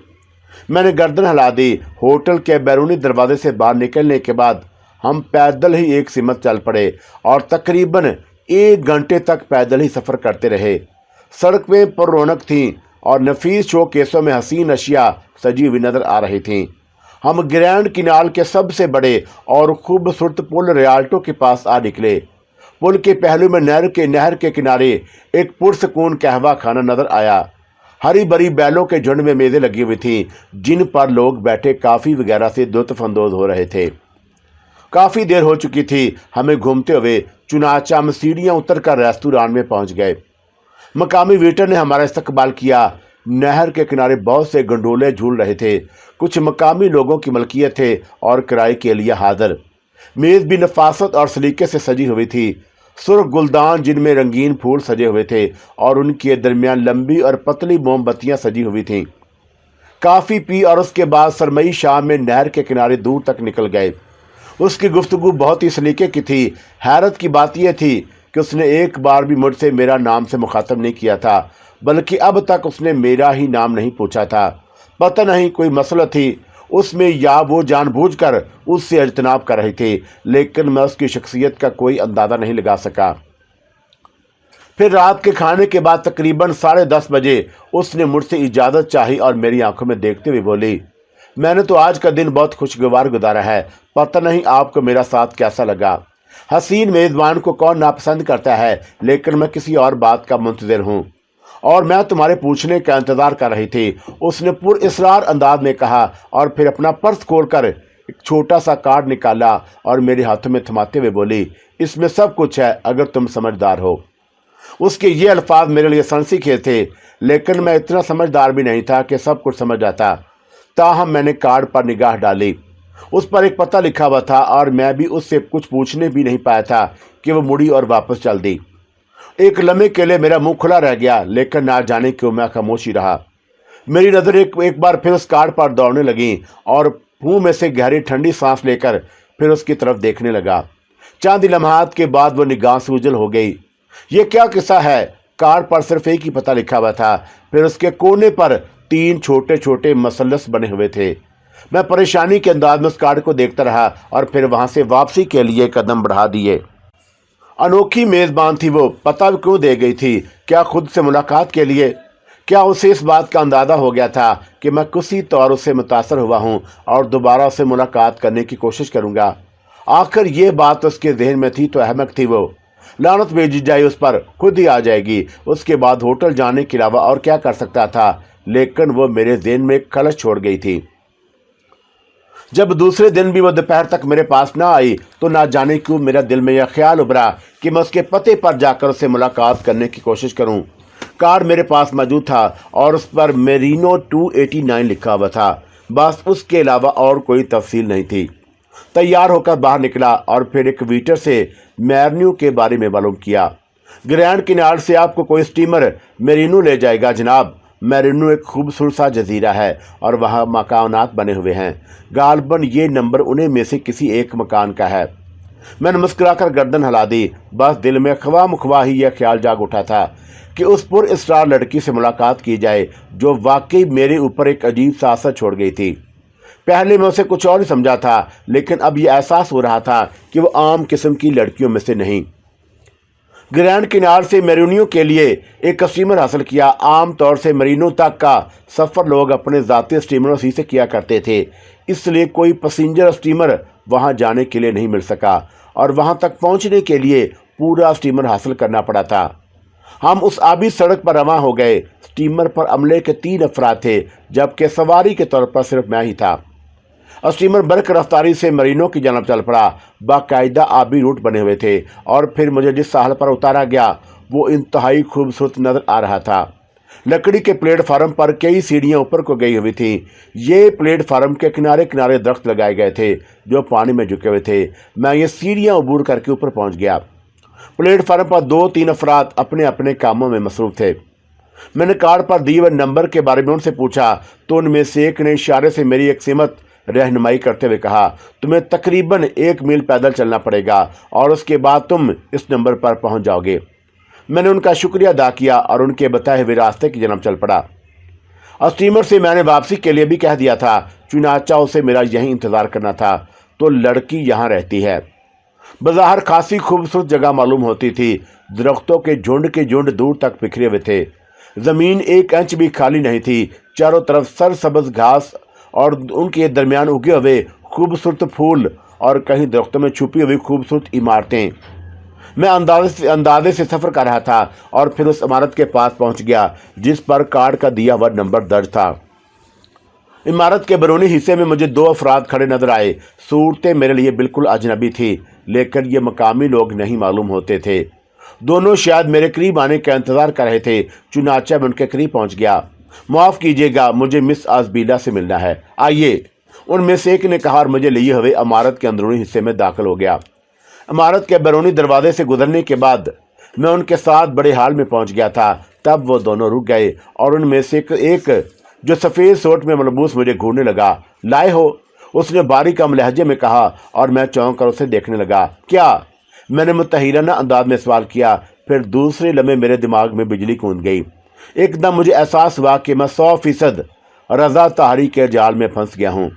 मैंने गर्दन हिला दी। होटल के बैरूनी दरवाजे से बाहर निकलने के बाद हम पैदल ही एक सिमत चल पड़े और तकरीबन 1 घंटे तक पैदल ही सफ़र करते रहे। सड़कें पर रौनक थीं और नफीस शो केसों में हसीन अशिया सजी हुई नजर आ रही थीं। हम ग्रैंड किनाल के सबसे बड़े और खूबसूरत पुल रियाल्टो के पास आ निकले। पुल के पहलू में नहर के किनारे एक पुरसकून कहवा खाना नजर आया। हरी भरी बैलों के झुंड में मेज़ें लगी हुई थीं, जिन पर लोग बैठे काफ़ी वगैरह से लुत्फ़ अंदोज़ हो रहे थे। काफ़ी देर हो चुकी थी हमें घूमते हुए, चुनाचा हम सीढ़ियाँ उतर कर रेस्तोरां में पहुँच गए। मकामी वेटर ने हमारा इस्तकबाल किया। नहर के किनारे बहुत से गंडोले झूल रहे थे। कुछ मकामी लोगों की मलकियत थे और किराए के लिए हाजिर। मेज़ भी नफासत और सलीके से सजी हुई थी। सुर्ख गुलदान जिनमें रंगीन फूल सजे हुए थे और उनके दरमियान लंबी और पतली मोमबत्तियां सजी हुई थीं। काफ़ी पी और उसके बाद सरमई शाम में नहर के किनारे दूर तक निकल गए। उसकी गुफ्तगू बहुत ही सलीके की थी। हैरत की बात यह थी कि उसने एक बार भी मुझसे मेरा नाम से मुखातब नहीं किया था, बल्कि अब तक उसने मेरा ही नाम नहीं पूछा था। पता नहीं कोई मसला थी उसमें या वो जानबूझकर उससे इज्तनाब कर रही थी, लेकिन मैं उसकी शख्सियत का कोई अंदाज़ा नहीं लगा सका। फिर रात के खाने के बाद तकरीबन 10:30 बजे उसने मुझसे इजाज़त चाही और मेरी आंखों में देखते हुए बोली, मैंने तो आज का दिन बहुत खुशगवार गुजारा है। पता नहीं आपको मेरा साथ कैसा लगा। हसीन मेज़बान को कौन नापसंद करता है, लेकिन मैं किसी और बात का मुंतज़िर हूँ और मैं तुम्हारे पूछने का इंतज़ार कर रही थी, उसने पुरइसरार अंदाज में कहा और फिर अपना पर्स खोलकर एक छोटा सा कार्ड निकाला और मेरे हाथों में थमाते हुए बोली, इसमें सब कुछ है अगर तुम समझदार हो। उसके ये अल्फाज मेरे लिए सनसीखेज थे, लेकिन मैं इतना समझदार भी नहीं था कि सब कुछ समझ जाता। ताहम मैंने कार्ड पर निगाह डाली। उस पर एक पता लिखा हुआ था और मैं भी उससे कुछ पूछने भी नहीं पाया था कि वो मुड़ी और वापस चल दी। एक लम्हे के लिए मेरा मुंह खुला रह गया, लेकिन ना जाने क्यों मैं खामोश ही रहा। मेरी नज़र एक बार फिर उस कार्ड पर दौड़ने लगी और मुंह में से गहरी ठंडी सांस लेकर फिर उसकी तरफ देखने लगा। चंद लम्हात के बाद वो निगाह से ओझल हो गई। ये क्या किस्सा है? कार्ड पर सिर्फ एक ही पता लिखा हुआ था, फिर उसके कोने पर 3 छोटे छोटे मसलस बने हुए थे। मैं परेशानी के अंदाज में उस कार्ड को देखता रहा और फिर वहां से वापसी के लिए कदम बढ़ा दिए। अनोखी मेज़बान थी वो, पता क्यों दे गई थी? क्या खुद से मुलाकात के लिए? क्या उसे इस बात का अंदाज़ा हो गया था कि मैं किसी तौर उससे मुतासर हुआ हूँ और दोबारा उससे मुलाकात करने की कोशिश करूँगा? आखिर ये बात उसके जहन में थी तो अहमक थी वो। लानत भेजी जाए उस पर, खुद ही आ जाएगी। उसके बाद होटल जाने के अलावा और क्या कर सकता था, लेकिन वो मेरे जहन में एक खलश छोड़ गई थी। जब दूसरे दिन भी वो दोपहर तक मेरे पास ना आई तो ना जाने क्यों मेरा दिल में यह ख्याल उभरा कि मैं उसके पते पर जाकर उससे मुलाकात करने की कोशिश करूं। कार्ड मेरे पास मौजूद था और उस पर मेरीनो 289 लिखा हुआ था, बस उसके अलावा और कोई तफसील नहीं थी। तैयार होकर बाहर निकला और फिर एक वेटर से मेरीनो के बारे में मालूम किया। ग्रैंड किनार से आपको कोई स्टीमर मेरीनो ले जाएगा जनाब। मेरीनो एक खूबसूरत सा जजीरा है और वहाँ मकानात बने हुए हैं। गालबन ये नंबर उन्हीं में से किसी एक मकान का है। मैंने मुस्कुराकर गर्दन हिला दी। बस दिल में ख्वाह ही यह ख्याल जाग उठा था कि उस पुरअसरार लड़की से मुलाकात की जाए जो वाकई मेरे ऊपर एक अजीब सा असर छोड़ गई थी। पहले मैं उसे कुछ और ही समझा था, लेकिन अब यह एहसास हो रहा था कि वो आम किस्म की लड़कियों में से नहीं। ग्रैंड किनार से मेरीनो के लिए एक स्टीमर हासिल किया। आम तौर से मेरीनो तक का सफ़र लोग अपने ज़ाती स्टीमरों से किया करते थे, इसलिए कोई पैसेंजर स्टीमर वहां जाने के लिए नहीं मिल सका और वहां तक पहुंचने के लिए पूरा स्टीमर हासिल करना पड़ा था। हम उस आबी सड़क पर रवाना हो गए। स्टीमर पर अमले के 3 अफराद थे, जबकि सवारी के तौर पर सिर्फ मैं ही था। स्टीमर बर्क रफ्तारी से मेरीनो की जानब चल पड़ा। बाकायदा आबी रूट बने हुए थे और फिर मुझे जिस साहल पर उतारा गया वो इंतहाई खूबसूरत नजर आ रहा था। लकड़ी के प्लेटफार्म पर कई सीढ़ियां ऊपर को गई हुई थी। ये प्लेटफार्म के किनारे किनारे दरख्त लगाए गए थे जो पानी में झुके हुए थे। मैं ये सीढ़ियां अबूर करके ऊपर पहुंच गया। प्लेटफार्म पर 2-3 अफराद अपने अपने कामों में मसरूफ थे। मैंने कार्ड पर दिए हुए नंबर के बारे में उनसे पूछा तो उनमें से एक ने इशारे से मेरी एक सीमत रहनुमाई करते हुए कहा, तुम्हें तकरीबन 1 मील पैदल चलना पड़ेगा और उसके बाद तुम इस नंबर पर पहुंच जाओगे। मैंने उनका शुक्रिया अदा किया और उनके बताए हुए रास्ते की जानब चल पड़ा। स्टीमर से मैंने वापसी के लिए भी कह दिया था, चुनाचा उसे मेरा यहीं इंतज़ार करना था। तो लड़की यहाँ रहती है। बाजार खासी खूबसूरत जगह मालूम होती थी। दरख्तों के झुंड दूर तक बिखरे हुए थे। ज़मीन 1 इंच भी खाली नहीं थी। चारों तरफ सरसब्ज घास और उनके दरमियान उगे हुए खूबसूरत फूल और कहीं दरख्तों में छुपी हुई खूबसूरत इमारतें। मैं अंदाजे से सफ़र कर रहा था और फिर उस इमारत के पास पहुंच गया जिस पर कार्ड का दिया हुआ नंबर दर्ज था। इमारत के बैरूनी हिस्से में मुझे 2 अफराद खड़े नजर आए। सूरतें मेरे लिए बिल्कुल अजनबी थी, लेकिन ये मकामी लोग नहीं मालूम होते थे। दोनों शायद मेरे करीब आने का इंतज़ार कर रहे थे। चुनाचा मैं उनके करीब पहुंच गया। माफ़ कीजिएगा, मुझे मिस आजबीला से मिलना है, आइए, उनमें से एक ने कहा और मुझे लिए हुए इमारत के अंदरूनी हिस्से में दाखिल हो गया। इमारत के बैरूनी दरवाजे से गुजरने के बाद मैं उनके साथ बड़े हाल में पहुंच गया था। तब वो दोनों रुक गए और उनमें से एक जो सफ़ेद सूट में मलबूस मुझे घूरने लगा। लाए हो, उसने बारीक कम लहजे में कहा और मैं चौंक कर उसे देखने लगा। क्या? मैंने मुतहिराना अंदाज में सवाल किया। फिर दूसरे लम्हे मेरे दिमाग में बिजली कूद गई। एकदम मुझे एहसास हुआ कि मैं 100% रज़ा ताहरी के जाल में फंस गया हूँ।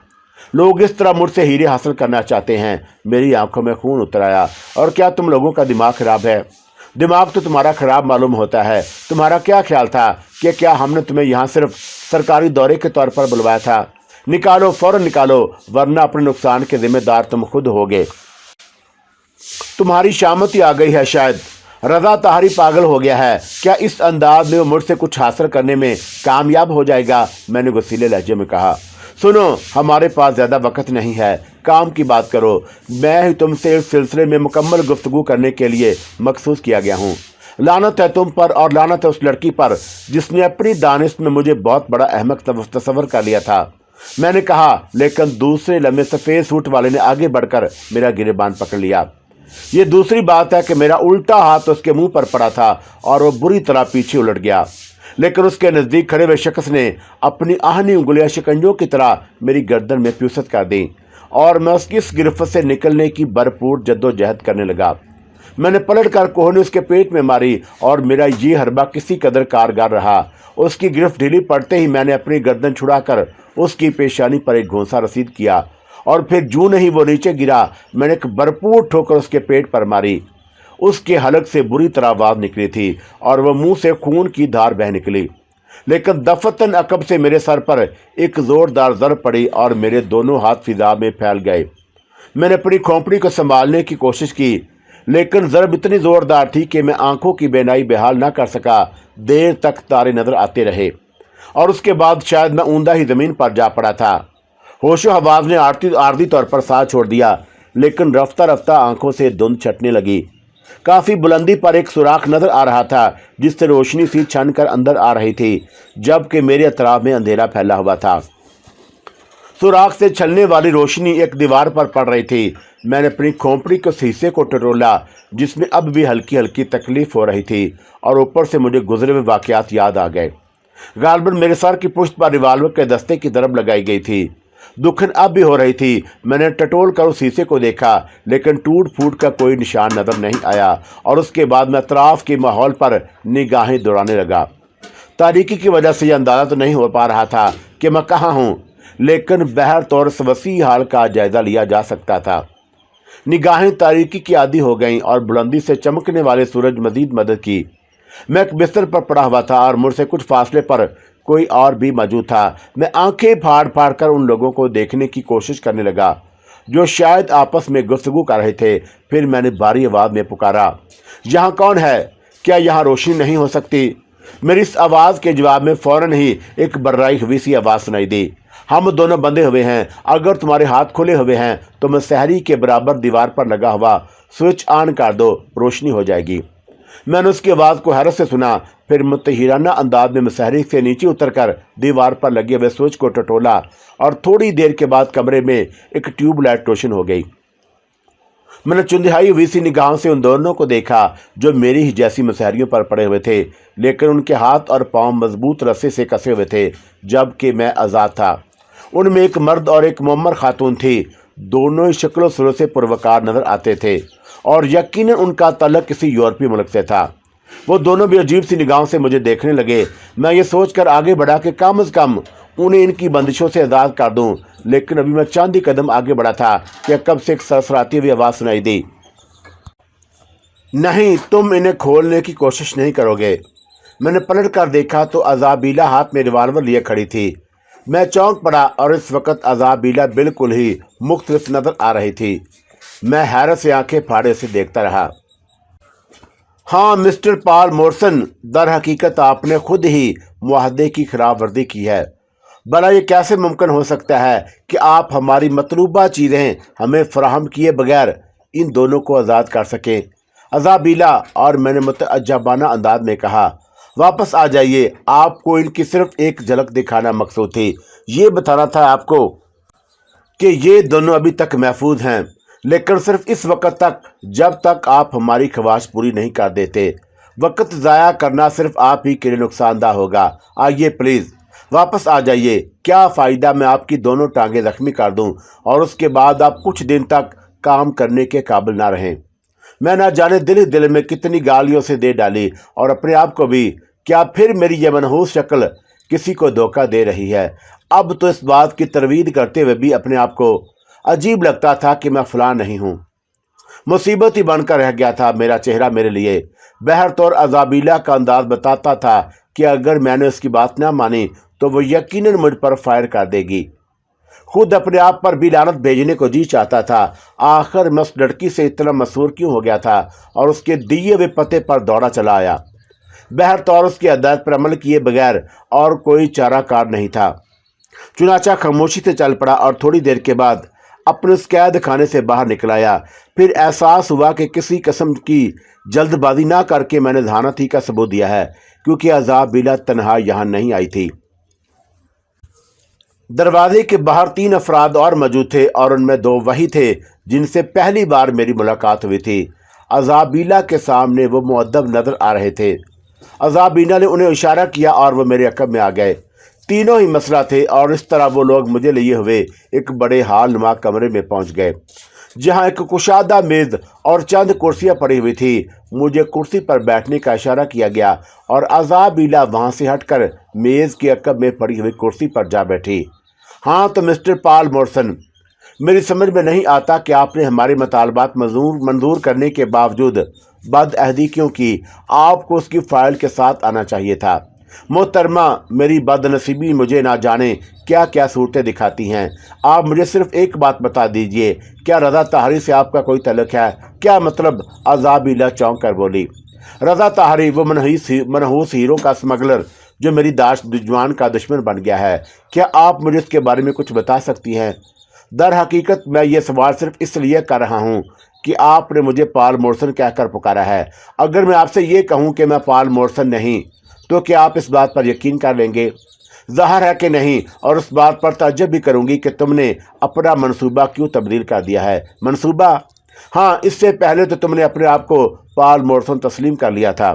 लोग इस तरह मुझसे हीरे हासिल करना चाहते हैं। मेरी आंखों में खून उतर आया। और क्या तुम लोगों का दिमाग खराब है? दिमाग तो तुम्हारा खराब मालूम होता है। तुम्हारा क्या ख्याल था कि क्या हमने तुम्हें यहाँ सिर्फ सरकारी दौरे के तौर पर बुलवाया था? निकालो, फौरन निकालो, वरना अपने नुकसान के जिम्मेदार तुम खुद होगे। तुम्हारी शामत ही आ गई है शायद। रज़ा ताहरी पागल हो गया है। क्या इस अंदाज में वो मुझसे कुछ हासिल करने में कामयाब हो जाएगा? मैंने गुस्सीले लहजे में कहा। सुनो, हमारे पास ज़्यादा वक्त नहीं है, काम की बात करो। मैं ही तुमसे इस सिलसिले में मुकम्मल गुफ्तगू करने के लिए मखसूस किया गया हूँ। लानत है तुम पर और लानत है उस लड़की पर जिसने अपनी दानिश में मुझे बहुत बड़ा अहमक तस्वर कर लिया था, मैंने कहा। लेकिन दूसरे लम्हे सफ़ेद सूट वाले ने आगे बढ़कर मेरा गिरेबान पकड़ लिया। ये दूसरी बात है कि मेरा उल्टा हाथ उसके मुंह पर पड़ा था और वो बुरी तरह पीछे उलट गया। लेकिन उसके नज़दीक खड़े हुए शख्स ने अपनी आहनी उंगलियां शिकंजों की तरह मेरी गर्दन में प्यूसत कर दी और मैं उसकी इस गिरफ्त से निकलने की भरपूर जद्दोजहद करने लगा। मैंने पलट कर कोहनी उसके पेट में मारी और मेरा ये हरबा किसी कदर कारगर रहा। उसकी गिरफ्त ढीली पड़ते ही मैंने अपनी गर्दन छुड़ाकर उसकी पेशानी पर एक घूंसा रसीद किया और फिर जूं नहीं वो नीचे गिरा, मैंने एक भरपूर ठोकर उसके पेट पर मारी। उसके हलक से बुरी तरह आवाज़ निकली थी और वह मुंह से खून की धार बह निकली। लेकिन दफतन अकब से मेरे सर पर एक ज़ोरदार ज़रब पड़ी और मेरे दोनों हाथ फिजा में फैल गए। मैंने अपनी खोपड़ी को संभालने की कोशिश की, लेकिन ज़रब इतनी ज़ोरदार थी कि मैं आंखों की बेनाई बेहाल न कर सका। देर तक तारे नज़र आते रहे और उसके बाद शायद मैं ऊंधा ही ज़मीन पर जा पड़ा था। होशो हवास ने आरती तौर पर साथ छोड़ दिया, लेकिन रफ्ता रफ्ता आंखों से धुंध छटने लगी। काफी बुलंदी पर एक सुराख नजर आ रहा था जिससे रोशनी सी छन कर अंदर आ रही थी, जबकि मेरे अतराफ में अंधेरा फैला हुआ था। सुराख से छलने वाली रोशनी एक दीवार पर पड़ रही थी। मैंने अपनी खोपड़ी के शीशे को टटोला जिसमें अब भी हल्की हल्की तकलीफ हो रही थी, और ऊपर से मुझे गुजरे हुए वाकयात याद आ गए। गालबन मेरे सर की पुष्ट पर रिवाल्वर के दस्ते की तरफ लगाई गई थी। दुखन अब भी हो रही थी। मैंने टटोल कर उस शीशे को देखा, लेकिन टूट फूट का कोई निशान नजर नहीं आया, और उसके बाद मैं अतराफ के माहौल पर निगाहें दौड़ाने लगा। तारीकी की वजह से यह अंदाजा तो नहीं हो पा रहा था कि मैं कहाँ हूँ, लेकिन बहर तौर से वसी हाल का जायजा लिया जा सकता था। निगाहें तारीकी की आदी हो गईं और बुलंदी से चमकने वाले सूरज मजीद मदद की। मैं एक बिस्तर पर पड़ा हुआ था और मुझसे कुछ फासले पर कोई और भी मौजूद था। मैं आंखें फाड़ फाड़ कर उन लोगों को देखने की कोशिश करने लगा जो शायद आपस में गुफ्तगू कर रहे थे। फिर मैंने भारी आवाज़ में पुकारा, यहाँ कौन है? क्या यहाँ रोशनी नहीं हो सकती? मेरी इस आवाज़ के जवाब में फौरन ही एक बर्राई हुई सी आवाज़ सुनाई दी, हम दोनों बंधे हुए हैं। अगर तुम्हारे हाथ खुले हुए हैं तो मैं सहरी के बराबर दीवार पर लगा हुआ स्विच ऑन कर दो, रोशनी हो जाएगी। मैंने उसकी आवाज़ को हैरत से सुना। फिर मुतहिराना अंदाज में सहरी से नीचे उतरकर दीवार पर लगे हुए स्विच को टटोला, और थोड़ी देर के बाद कमरे में एक ट्यूबलाइट रोशन हो गई। मैंने चुंदिहाई हुई सी निगाहों से उन दोनों को देखा जो मेरी ही जैसी मुसहरियों पर पड़े हुए थे, लेकिन उनके हाथ और पांव मजबूत रस्से से कसे हुए थे, जबकि मैं आज़ाद था। उनमें एक मर्द और एक मुअम्मर खातून थी। दोनों ही शक्लो सूरत से पुरवकार नजर आते थे, और यकीनन उनका तल्लुक किसी यूरोपीय मुल्क से था। वो दोनों भी अजीब सी निगाहों से मुझे देखने लगे। मैं ये सोचकर आगे बढ़ा कि कम से कम उन्हें इनकी बंदिशों से आज़ाद कर दूं, लेकिन अभी मैं चंद ही कदम आगे बढ़ा था कि कब से एक सरसराती हुई आवाज़ सुनाई दी, नहीं, तुम इन्हें खोलने की कोशिश नहीं करोगे। मैंने पलट कर देखा तो अज़ाबीला हाथ में रिवाल्वर लिए खड़ी थी। मैं चौंक पड़ा, और इस वक्त अज़ाबीला बिल्कुल ही मुख्तलिफ नज़र आ रही थी। मैं हैरत से आंखें फाड़े से देखता रहा। हाँ मिस्टर पॉल मॉर्सन, दर हकीकत आपने खुद ही मुआहदे की खिलाफ वर्जी की है। भला ये कैसे मुमकिन हो सकता है कि आप हमारी मतलूबा चीज़ें हमें फराहम किए बगैर इन दोनों को आज़ाद कर सकें? अज़ाबीला, और मैंने मुतअज्जबाना अंदाज में कहा, वापस आ जाइए। आपको इनकी सिर्फ एक झलक दिखाना मकसूद थी। ये बताना था आपको कि ये दोनों अभी तक महफूज हैं, लेकिन सिर्फ इस वक्त तक जब तक आप हमारी ख्वाहिश पूरी नहीं कर देते। वक्त ज़ाया करना सिर्फ आप ही के लिए नुकसानदा होगा। आइए प्लीज़, वापस आ जाइए। क्या फ़ायदा मैं आपकी दोनों टांगें ज़ख्मी कर दूं और उसके बाद आप कुछ दिन तक काम करने के काबिल ना रहें। मैं ना जाने दिल ही दिल में कितनी गालियों से दे डाली, और अपने आप को भी। क्या फिर मेरी ये मनहूस शक्ल किसी को धोखा दे रही है? अब तो इस बात की तरवीद करते हुए भी अपने आप को अजीब लगता था कि मैं फलां नहीं हूँ। मुसीबत ही बनकर रह गया था मेरा चेहरा मेरे लिए। बहर तौर अज़ाबीला का अंदाज बताता था कि अगर मैंने उसकी बात ना मानी तो वो यकीनन मुझ पर फायर कर देगी। खुद अपने आप पर भी लानत भेजने को जी चाहता था। आखिर मैं उस लड़की से इतना मशहूर क्यों हो गया था और उसके दिए हुए पते पर दौड़ा चला आया। बहर तौर उसकी हदायत पर अमल किए बगैर और कोई चारा कार नहीं था। चुनाचा खामोशी से चल पड़ा और थोड़ी देर के बाद अपने उस कैद खाने से बाहर निकल आया। फिर एहसास हुआ कि किसी किस्म की जल्दबाजी ना करके मैंने जहानत ही का सबूत दिया है, क्योंकि अज़ाबीला तन्हा यहाँ नहीं आई थी। दरवाजे के बाहर 3 अफराद और मौजूद थे, और उनमें 2 वही थे जिनसे पहली बार मेरी मुलाकात हुई थी। अज़ाबीला के सामने वो मुअद्दब नजर आ रहे थे। अज़ाबीला ने उन्हें इशारा किया और वो मेरे अक़ब में आ गए। तीनों ही मसला थे, और इस तरह वो लोग मुझे लिए हुए एक बड़े हाल नुमा कमरे में पहुंच गए, जहां एक कुशादा मेज़ और चंद कुर्सियां पड़ी हुई थी। मुझे कुर्सी पर बैठने का इशारा किया गया, और अज़ाबीला वहां से हटकर मेज़ के अक़ब में पड़ी हुई कुर्सी पर जा बैठी। हाँ तो मिस्टर पॉल मॉर्सन, मेरी समझ में नहीं आता कि आपने हमारे मुतालबात मंजूर करने के बावजूद बदअहदी क्यों की। आपको उसकी फ़ाइल के साथ आना चाहिए था। मोहतरमा, मेरी बदनसीबी मुझे ना जाने क्या क्या सूरतें दिखाती हैं। आप मुझे सिर्फ एक बात बता दीजिए, क्या रज़ा ताहरी से आपका कोई तल्लुक़ है? क्या मतलब? अज़ाबीला चौंक कर बोली। रज़ा ताहरी वो मनहूस हीरो का स्मगलर जो मेरी जान का दुश्मन बन गया है। क्या आप मुझे इसके बारे में कुछ बता सकती हैं? दर हकीकत मैं ये सवाल सिर्फ इसलिए कर रहा हूँ कि आपने मुझे पॉल मॉर्सन कहकर पुकारा है। अगर मैं आपसे ये कहूँ कि मैं पॉल मॉर्सन नहीं, तो क्या आप इस बात पर यकीन कर लेंगे? ज़ाहिर है कि नहीं, और उस बात पर ताज्जुब भी करूँगी कि तुमने अपना मंसूबा क्यों तब्दील कर दिया है। मंसूबा? हाँ, इससे पहले तो तुमने अपने आप को पॉल मॉर्सन तस्लीम कर लिया था।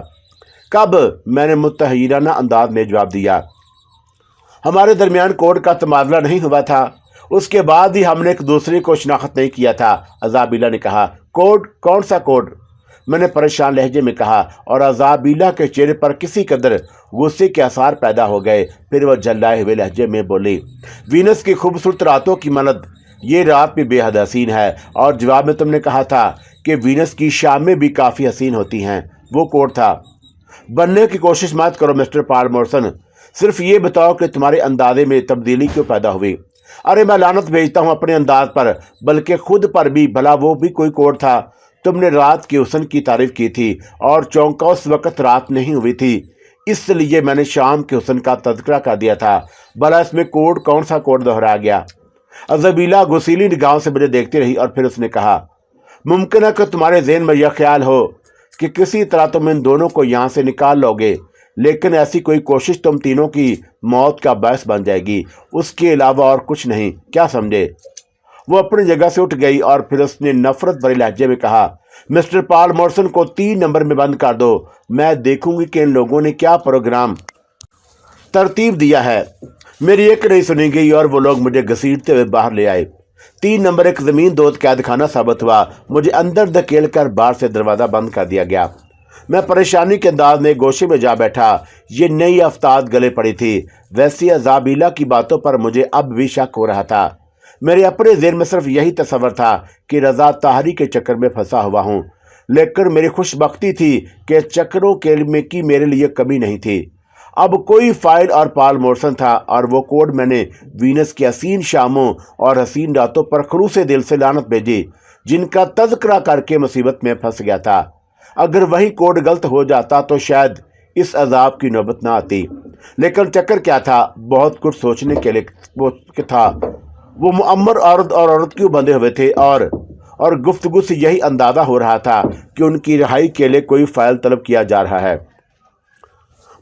कब? मैंने मुतहय्यराना अंदाज में जवाब दिया। हमारे दरमियान कोड का तबादला नहीं हुआ था, उसके बाद ही हमने एक दूसरे को शनाख्त नहीं किया था। अज़ाबिला ने कहा। कोड? कौन सा कोड? मैंने परेशान लहजे में कहा, और अज़ाबिला के चेहरे पर किसी कदर गुस्से के आसार पैदा हो गए। फिर वह झल्लाए हुए लहजे में बोली, वीनस की खूबसूरत रातों की मानद ये रात भी बेहद हसीन है, और जवाब में तुमने कहा था कि वीनस की शामें भी काफ़ी हसीन होती हैं। वो कोड था। बनने की कोशिश मत करो मिस्टर पॉल मॉर्सन, सिर्फ ये बताओ कि तुम्हारे अंदाजे में तब्दीली क्यों पैदा हुई। अरे मैं लानत भेजता हूँ अपने अंदाज पर, बल्कि खुद पर भी। भला वो भी कोई कोड था? तुमने रात के हुस्न की तारीफ की थी, और चौंका उस वक़्त रात नहीं हुई थी, इसलिए मैंने शाम के हुस्न का तज़किरा कर दिया था। भला इसमें कोड? कौन सा कोड दोहराया गया? अज़ाबिला गुस्सीली निगाहों से मुझे देखती रही, और फिर उसने कहा, मुमकिन है कि तुम्हारे ज़हन में यह ख्याल हो कि किसी तरह तुम इन दोनों को यहाँ से निकाल लोगे, लेकिन ऐसी कोई कोशिश तुम तीनों की मौत का बायस बन जाएगी, उसके अलावा और कुछ नहीं। क्या समझे? वो अपनी जगह से उठ गई, और फिर उसने नफरत भरे लहजे में कहा, मिस्टर पॉल मॉर्सन को 3 नंबर में बंद कर दो। मैं देखूंगी कि इन लोगों ने क्या प्रोग्राम तरतीब दिया है। मेरी एक नहीं सुनी गई, और वो लोग मुझे घसीटते हुए बाहर ले आए। 3 नंबर एक ज़मीन दोस्त कैद खाना साबित हुआ। मुझे अंदर धकेल कर बाहर से दरवाज़ा बंद कर दिया गया। मैं परेशानी के अंदाज में गोशे में जा बैठा। ये नई आफ्ताब गले पड़ी थी। वैसी अज़ाबिला की बातों पर मुझे अब भी शक हो रहा था। मेरे अपने ज़हन में सिर्फ यही तस्वर था कि रज़ा ताहरी के चक्कर में फंसा हुआ हूँ, लेकिन मेरी खुशबख्ती थी कि चक्करों की मेरे लिए कमी नहीं थी। अब कोई फाइल और पॉल मॉर्सन था, और वो कोड मैंने वीनस की हसीन शामों और हसीन रातों पर खलूस दिल से लानत भेजी, जिनका तज़किरा करके मुसीबत में फंस गया था। अगर वही कोड गलत हो जाता तो शायद इस अजाब की नौबत ना आती। लेकिन चक्कर क्या था? बहुत कुछ सोचने के लिए वो था। वो मुअम्मर औरत और औरत क्यों बंधे हुए थे, और गुफ्तगू से यही अंदाज़ा हो रहा था कि उनकी रिहाई के लिए कोई फाइल तलब किया जा रहा है।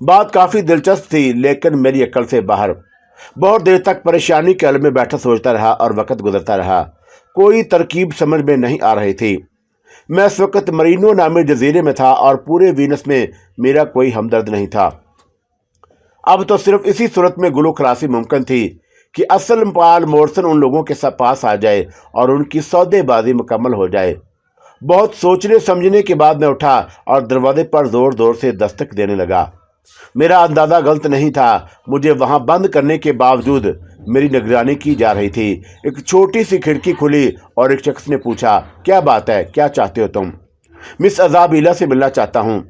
बात काफ़ी दिलचस्प थी, लेकिन मेरी अक्ल से बाहर। बहुत देर तक परेशानी के आलम में बैठा सोचता रहा, और वक्त गुजरता रहा। कोई तरकीब समझ में नहीं आ रही थी। मैं इस वक्त मरीनो नामी जजीरे में था, और पूरे वीनस में मेरा कोई हमदर्द नहीं था। अब तो सिर्फ इसी सूरत में गुलो खलासी मुमकिन थी कि असल पॉल मॉर्सन उन लोगों के पास आ जाए और उनकी सौदेबाजी मुकम्मल हो जाए। बहुत सोचने समझने के बाद मैं उठा और दरवाजे पर ज़ोर ज़ोर से दस्तक देने लगा। मेरा अंदाज़ा गलत नहीं था। मुझे वहां बंद करने के बावजूद मेरी निगरानी की जा रही थी। एक छोटी सी खिड़की खुली, और एक शख्स ने पूछा, क्या बात है, क्या चाहते हो तुम? मिस अज़ाबिला से मिलना चाहता हूँ।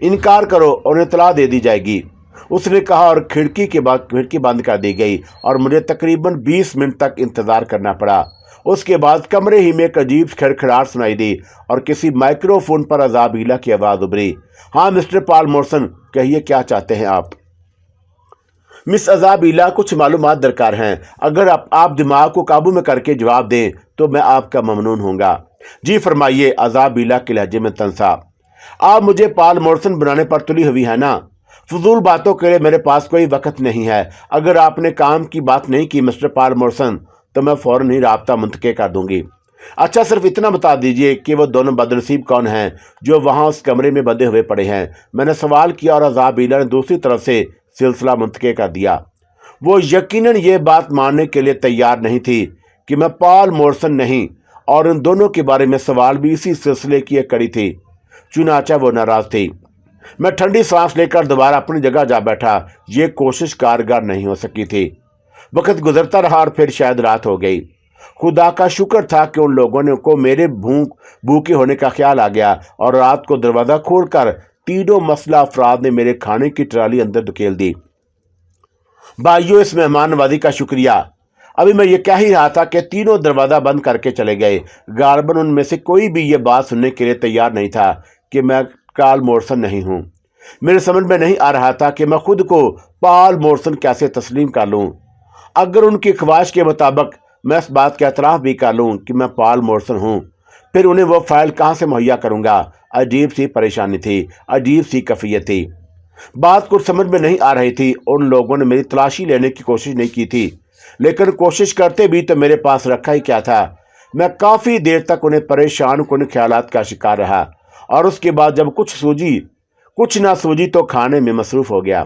इनकार करो और इत्तला दे दी जाएगी, उसने कहा, और खिड़की बंद कर दी गई, और मुझे तकरीबन 20 मिनट तक इंतज़ार करना पड़ा। उसके बाद कमरे ही में एक अजीब खड़खड़ाहट सुनाई दी, और किसी माइक्रोफोन पर अज़ाबिला की आवाज़ उभरी। हाँ मिस्टर पॉल मॉर्सन, कहिए क्या चाहते हैं आप? मिस अज़ाबिला, कुछ मालूमात दरकार हैं। अगर आप दिमाग को काबू में करके जवाब दें तो मैं आपका ममनून होऊंगा। जी फरमाइए, अज़ाबिला के लहजे में तनसा। आप मुझे पॉल मॉर्सन बनाने पर तुली हुई है ना? फजूल बातों के लिए मेरे पास कोई वक्त नहीं है। अगर आपने काम की बात नहीं की मिस्टर पॉल मॉर्सन, तो मैं फ़ौरन ही राब्ता मुंतकिल कर दूंगी। अच्छा, सिर्फ इतना बता दीजिए कि वो दोनों बदनसीब कौन हैं जो वहाँ उस कमरे में बंधे हुए पड़े हैं? मैंने सवाल किया, और अज़ाबिला ने दूसरी तरफ से सिलसिला मुंतकिल कर दिया। वो यकीनन ये बात मानने के लिए तैयार नहीं थी कि मैं पॉल मॉर्सन नहीं, और उन दोनों के बारे में सवाल भी इसी सिलसिले की एक कड़ी थी। चुनाचा वो नाराज़ थी। मैं ठंडी सांस लेकर दोबारा अपनी जगह जा बैठा। ये कोशिश कारगर नहीं हो सकी थी। वक्त गुजरता रहा, और फिर शायद रात हो गई। खुदा का शुक्र था कि उन लोगों को मेरे भूखे होने का ख्याल आ गया, और रात को दरवाज़ा खोलकर तीनों मसला अफराद ने मेरे खाने की ट्राली अंदर धकेल दी। भाइयों, इस मेहमान नवाजी का शुक्रिया। अभी मैं ये कह ही रहा था कि तीनों दरवाज़ा बंद करके चले गए। गार्बन उनमें से कोई भी ये बात सुनने के लिए तैयार नहीं था कि मैं पॉल मॉर्सन नहीं हूँ। میرے سمجھ میں نہیں آ رہا تھا کہ میں خود کو پال مورسن کیسے تسلیم کر لوں۔ اگر ان کی خواہش کے مطابق میں اس بات کا اعتراف بھی کر لوں کہ میں پال مورسن ہوں، پھر انہیں وہ فائل کہاں سے مہیا کروں گا؟ عجیب سی پریشانی تھی، عجیب سی کیفیت تھی۔ بات کچھ سمجھ میں نہیں آ رہی تھی۔ ان لوگوں نے میری تلاشی لینے کی کوشش نہیں کی تھی، لیکن کوشش کرتے بھی تو میرے پاس رکھا ہی کیا تھا۔ میں کافی دیر تک انہیں پریشان کن خیالات کا شکار رہا، اور اس کے بعد جب کچھ نہ سوجی تو کھانے میں مصروف ہو گیا۔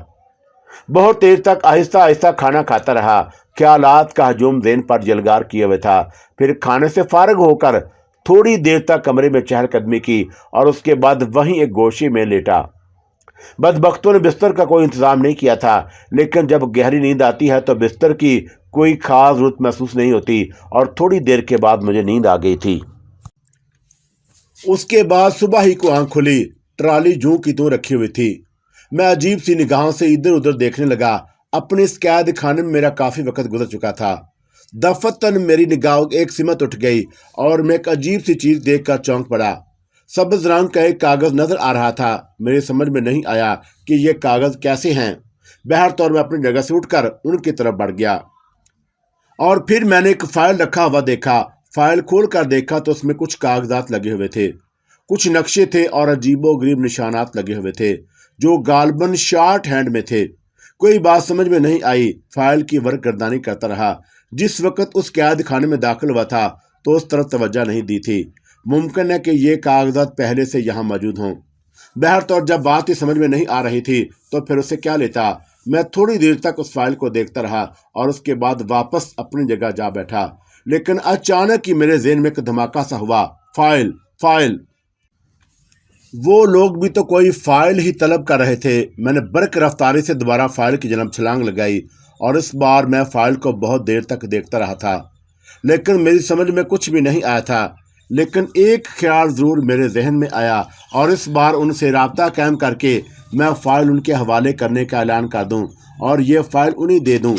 بہت دیر تک آہستہ آہستہ کھانا کھاتا رہا۔ خیالات کا ہجوم ذہن پر جلگار کیے ہوئے تھا۔ پھر کھانے سے فارغ ہو کر تھوڑی دیر تک کمرے میں چہل قدمی کی، اور اس کے بعد وہیں ایک گوشے میں لیٹا۔ بدبختوں نے بستر کا کوئی انتظام نہیں کیا تھا، لیکن جب گہری نیند آتی ہے تو بستر کی کوئی خاص ضرورت محسوس نہیں ہوتی، اور تھوڑی دیر کے بعد مجھے نیند آ گئی تھی۔ اس کے بعد صبح ہی کو آنکھ کھلی، ٹرالی جوں کی توں رکھی ہوئی تھی۔ میں عجیب سی نگاہوں سے ادھر ادھر دیکھنے لگا۔ اپنے اس قید خانے میں میرا کافی وقت گزر چکا تھا۔ دفتن میری نگاہ ایک سمت اٹھ گئی، اور میں ایک عجیب سی چیز دیکھ کر چونک پڑا۔ سبز رنگ کا ایک کاغذ نظر آ رہا تھا۔ میرے سمجھ میں نہیں آیا کہ یہ کاغذ کیسے ہیں۔ بہرطور میں اپنی جگہ سے اٹھ کر ان کی طرف بڑھ گیا، اور پھر میں نے ایک فائل رکھا ہوا دیکھا۔ فائل کھول کر دیکھا تو اس میں کچھ کاغذات لگے ہوئے تھے، کچھ نقشے تھے اور عجیب و غریب نشانات لگے ہوئے تھے جو غالباً شارٹ ہینڈ میں تھے۔ کوئی بات سمجھ میں نہیں آئی۔ فائل کی ورق گردانی کرتا رہا۔ جس وقت اس قید خانے میں داخل ہوا تھا تو اس طرف توجہ نہیں دی تھی۔ ممکن ہے کہ یہ کاغذات پہلے سے یہاں موجود ہوں۔ بہرطور جب بات ہی سمجھ میں نہیں آ رہی تھی تو پھر اسے کیا لیتا۔ میں تھوڑی دیر تک اس فائل کو دیکھتا رہا، اور اس کے بعد واپس اپنی جگہ جا بیٹھا۔ لیکن اچانک ہی میرے ذہن میں ایک دھماکہ سا ہوا۔ فائل! وہ لوگ بھی تو کوئی فائل ہی طلب کر رہے تھے۔ میں نے برق رفتاری سے دوبارہ فائل کی جانب چھلانگ لگائی، اور اس بار میں فائل کو بہت دیر تک دیکھتا رہا تھا، لیکن میری سمجھ میں کچھ بھی نہیں آیا تھا۔ لیکن ایک خیال ضرور میرے ذہن میں آیا، اور اس بار ان سے رابطہ قائم کر کے میں فائل ان کے حوالے کرنے کا اعلان کر دوں، اور یہ فائل انہیں دے دوں۔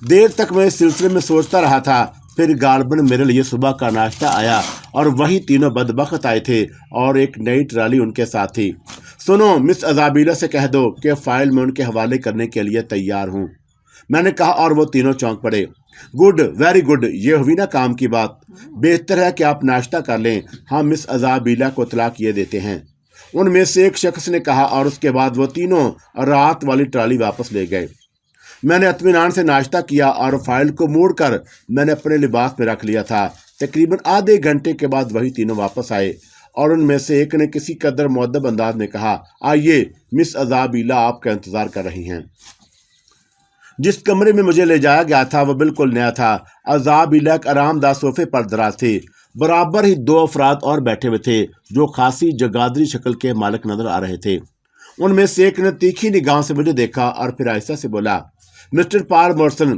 دیر تک میں اس سلسلے میں سوچتا رہا تھا۔ پھر غالباً میرے لیے صبح کا ناشتہ آیا، اور وہی تینوں بدبخت آئے تھے، اور ایک نئی ٹرالی ان کے ساتھ تھی۔ سنو، مس ایزابیلا سے کہہ دو کہ فائل میں ان کے حوالے کرنے کے لیے تیار ہوں، میں نے کہا، اور وہ تینوں چونک پڑے۔ گڈ، ویری گڈ، یہ ہوئی نا کام کی بات۔ بہتر ہے کہ آپ ناشتہ کر لیں، ہم مس ایزابیلا کو اطلاع کیے دیتے ہیں، ان میں سے ایک شخص نے کہا، اور اس کے بعد وہ تینوں رات والی ٹرالی واپس لے گئے۔ میں نے اطمینان سے ناشتہ کیا، اور فائل کو موڑ کر میں نے اپنے لباس میں رکھ لیا تھا۔ تقریباً آدھے گھنٹے کے بعد وہی تینوں واپس آئے، اور ان میں سے ایک نے کسی قدر مؤدب انداز میں کہا، آئیے، مس ایزابیلا آپ کا انتظار کر رہی ہیں۔ جس کمرے میں مجھے لے جایا گیا تھا وہ بالکل نیا تھا۔ ایزابیلا ایک آرام دہ صوفے پر دراز تھی۔ برابر ہی دو افراد اور بیٹھے ہوئے تھے جو خاصی جگادری شکل کے مالک نظر آ رہے تھے۔ ان میں سے ایک نے تیکھی نگاہوں سے مجھے دیکھا، اور پھر آہستہ سے بولا، مسٹر پال مورسن،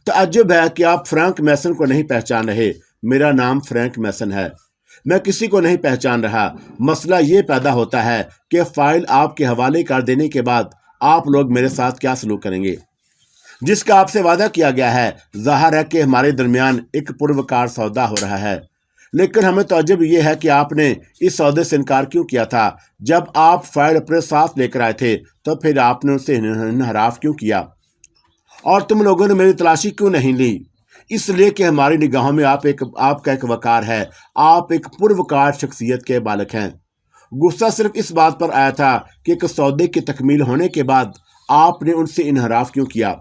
تعجب ہے کہ آپ فرینک میسن کو نہیں پہچان رہے۔ میرا نام فرینک میسن ہے۔ میں کسی کو نہیں پہچان رہا۔ مسئلہ یہ پیدا ہوتا ہے کہ فائل آپ کے حوالے کر دینے کے بعد آپ لوگ میرے ساتھ کیا سلوک کریں گے، جس کا آپ سے وعدہ کیا گیا ہے۔ ظاہر ہے کہ ہمارے درمیان ایک پروکار سودا ہو رہا ہے، لیکن ہمیں تعجب یہ ہے کہ آپ نے اس سودے سے انکار کیوں کیا تھا۔ جب آپ فائل اپنے ساتھ لے کر آئے تھے تو پھر آپ نے ان سے انحراف کیوں کیا، اور تم لوگوں نے میری تلاشی کیوں نہیں لی؟ اس لیے کہ ہماری نگاہوں میں آپ کا ایک وقار ہے، آپ ایک پروکار شخصیت کے بالک ہیں۔ غصہ صرف اس بات پر آیا تھا کہ ایک سودے کی تکمیل ہونے کے بعد آپ نے ان سے انحراف کیوں کیا۔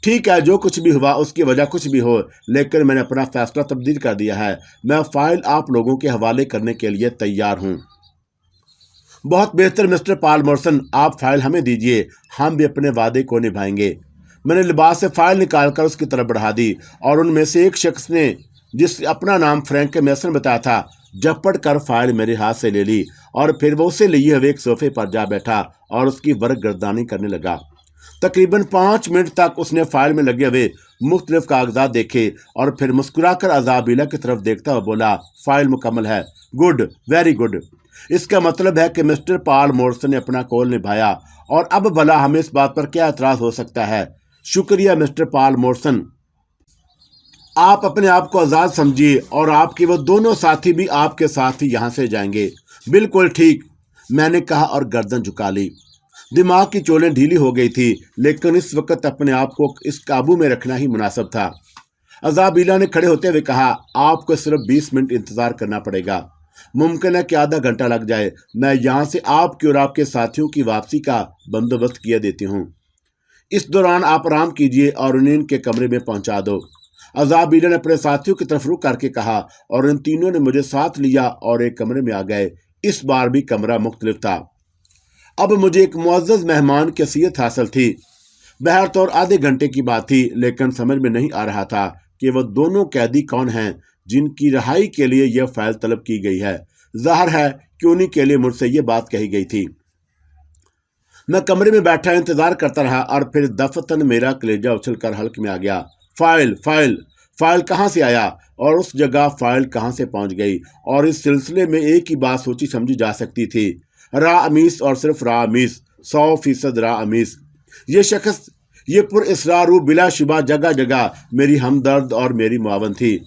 ٹھیک ہے، جو کچھ بھی ہوا اس کی وجہ کچھ بھی ہو، لیکن میں نے اپنا فیصلہ تبدیل کر دیا ہے۔ میں فائل آپ لوگوں کے حوالے کرنے کے لیے تیار ہوں۔ بہت بہتر مسٹر پال مورسن، آپ فائل ہمیں دیجیے، ہم بھی اپنے وعدے کو نبھائیں گے۔ میں نے لباس سے فائل نکال کر اس کی طرف بڑھا دی، اور ان میں سے ایک شخص نے، جس اپنا نام فرینک میسن بتایا تھا، جھپٹ کر فائل میرے ہاتھ سے لے لی، اور پھر وہ اسے لیے ہوئے ایک صوفے پر جا بیٹھا اور اس کی ورق گردانی کرنے لگا۔ تقریباً 5 منٹ تک اس نے فائل میں لگے ہوئے مختلف کاغذات دیکھے، اور پھر مسکرا کر ایزابیلا کی طرف دیکھتا ہوا بولا، فائل مکمل ہے۔ گڈ، ویری گڈ، اس کا مطلب ہے کہ مسٹر پال مورسن نے اپنا قول نبھایا، اور اب بھلا ہمیں اس بات پر کیا اعتراض ہو سکتا ہے؟ شکریہ مسٹر پال مورسن، آپ اپنے آپ کو آزاد سمجھیے، اور آپ کے وہ دونوں ساتھی بھی آپ کے ساتھ ہی یہاں سے جائیں گے۔ بالکل ٹھیک، میں نے کہا اور گردن جھکا لی۔ دماغ کی چولیں ڈھیلی ہو گئی تھی، لیکن اس وقت اپنے آپ کو اس قابو میں رکھنا ہی مناسب تھا۔ عذابیلا نے کھڑے ہوتے ہوئے کہا، آپ کو صرف 20 منٹ انتظار کرنا پڑے گا۔ ممکن ہے کہ آدھا گھنٹہ لگ جائے۔ میں یہاں سے آپ کی اور آپ کے ساتھیوں کی واپسی کا بندوبست کیے دیتی ہوں۔ اس دوران آپ آرام کیجیے اور انہیں ان کے کمرے میں پہنچا دو۔ عذابیلا نے اپنے ساتھیوں کی طرف رخ کر کے کہا اور ان تینوں نے مجھے ساتھ لیا اور ایک کمرے میں آ گئے۔ اس بار بھی کمرہ مختلف تھا۔ اب مجھے ایک معزز مہمان کی حیثیت حاصل تھی۔ بہرطور آدھے گھنٹے کی بات تھی، لیکن سمجھ میں نہیں آ رہا تھا کہ وہ دونوں قیدی کون ہیں جن کی رہائی کے لیے یہ فائل طلب کی گئی ہے۔ ظاہر ہے کہ انہی کے لیے مجھ سے یہ بات کہی گئی تھی۔ میں کمرے میں بیٹھا انتظار کرتا رہا اور پھر دفتن میرا کلیجہ اچھل کر حلق میں آ گیا۔ فائل کہاں سے آیا اور اس جگہ فائل کہاں سے پہنچ گئی؟ اور اس سلسلے میں ایک ہی بات سوچی سمجھی جا سکتی تھی، راہ امیس اور صرف راہ امیس، 100% راہ امیس۔ یہ شخص، یہ پر اسرار روح بلا شبہ جگہ جگہ میری ہمدرد اور میری معاون تھی۔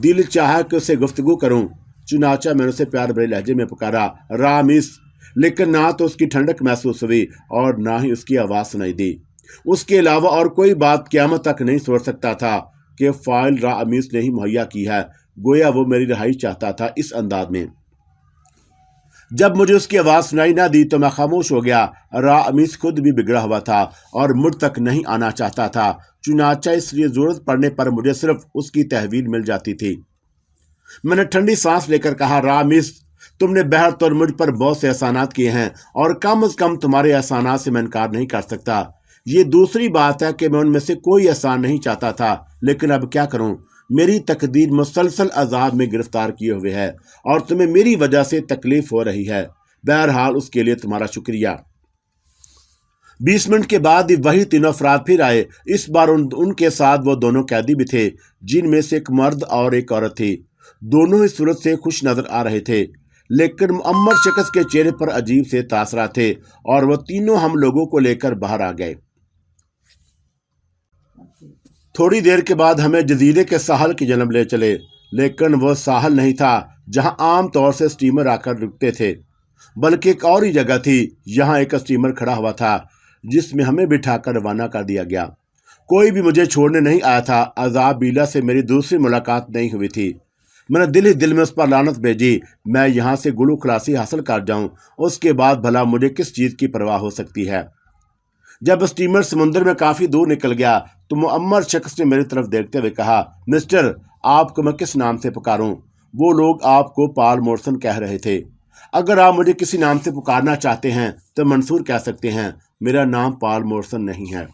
دل چاہا کہ اسے گفتگو کروں، چنانچہ میں نے اسے پیار بھرے لہجے میں پکارا، راہ امیس، لیکن نہ تو اس کی ٹھنڈک محسوس ہوئی اور نہ ہی اس کی آواز سنائی دی۔ اس کے علاوہ اور کوئی بات قیامت تک نہیں سوچ سکتا تھا کہ فائل راہ امیس نے ہی مہیا کی ہے، گویا وہ میری رہائی چاہتا تھا۔ اس انداز میں جب مجھے اس کی آواز سنائی نہ دی تو میں خاموش ہو گیا۔ راہ امیس خود بھی بگڑا ہوا تھا اور مجھ تک نہیں آنا چاہتا تھا، چنانچہ اس لیے ضرورت پڑنے پر مجھے صرف اس کی تحویل مل جاتی تھی۔ میں نے ٹھنڈی سانس لے کر کہا، راہ امیس، تم نے بہرطور مجھ پر بہت سے احسانات کیے ہیں اور کم از کم تمہارے احسانات سے میں انکار نہیں کر سکتا۔ یہ دوسری بات ہے کہ میں ان میں سے کوئی احسان نہیں چاہتا تھا، لیکن اب کیا کروں؟ میری تقدیر مسلسل عذاب میں گرفتار کیے ہوئے ہے اور تمہیں میری وجہ سے تکلیف ہو رہی ہے۔ بہرحال اس کے لیے تمہارا شکریہ۔ 20 منٹ کے بعد وہی تینوں افراد پھر آئے۔ اس بار ان کے ساتھ وہ دونوں قیدی بھی تھے، جن میں سے ایک مرد اور ایک عورت تھی۔ دونوں ہی صورت سے خوش نظر آ رہے تھے، لیکن معمر شخص کے چہرے پر عجیب سے تاثرات تھے اور وہ تینوں ہم لوگوں کو لے کر باہر آ گئے۔ تھوڑی دیر کے بعد ہمیں جزیرے کے ساحل کی جانب لے چلے، لیکن وہ ساحل نہیں تھا جہاں عام طور سے اسٹیمر آ کر رکتے تھے، بلکہ ایک اور ہی جگہ تھی۔ یہاں ایک اسٹیمر کھڑا ہوا تھا جس میں ہمیں بٹھا کر روانہ کر دیا گیا۔ کوئی بھی مجھے چھوڑنے نہیں آیا تھا۔ عذابیلا سے میری دوسری ملاقات نہیں ہوئی تھی۔ میں نے دل ہی دل میں اس پر لعنت بھیجی، میں یہاں سے گلو خلاصی حاصل کر جاؤں، اس کے بعد بھلا مجھے کس چیز کی پرواہ ہو سکتی ہے۔ جب اسٹیمر سمندر میں کافی دور نکل گیا تو معمر شخص نے میری طرف دیکھتے ہوئے کہا، مسٹر، آپ کو میں کس نام سے پکاروں؟ وہ لوگ آپ کو پال مورسن کہہ رہے تھے۔ اگر آپ مجھے کسی نام سے پکارنا چاہتے ہیں تو منصور کہہ سکتے ہیں، میرا نام پال مورسن نہیں ہے۔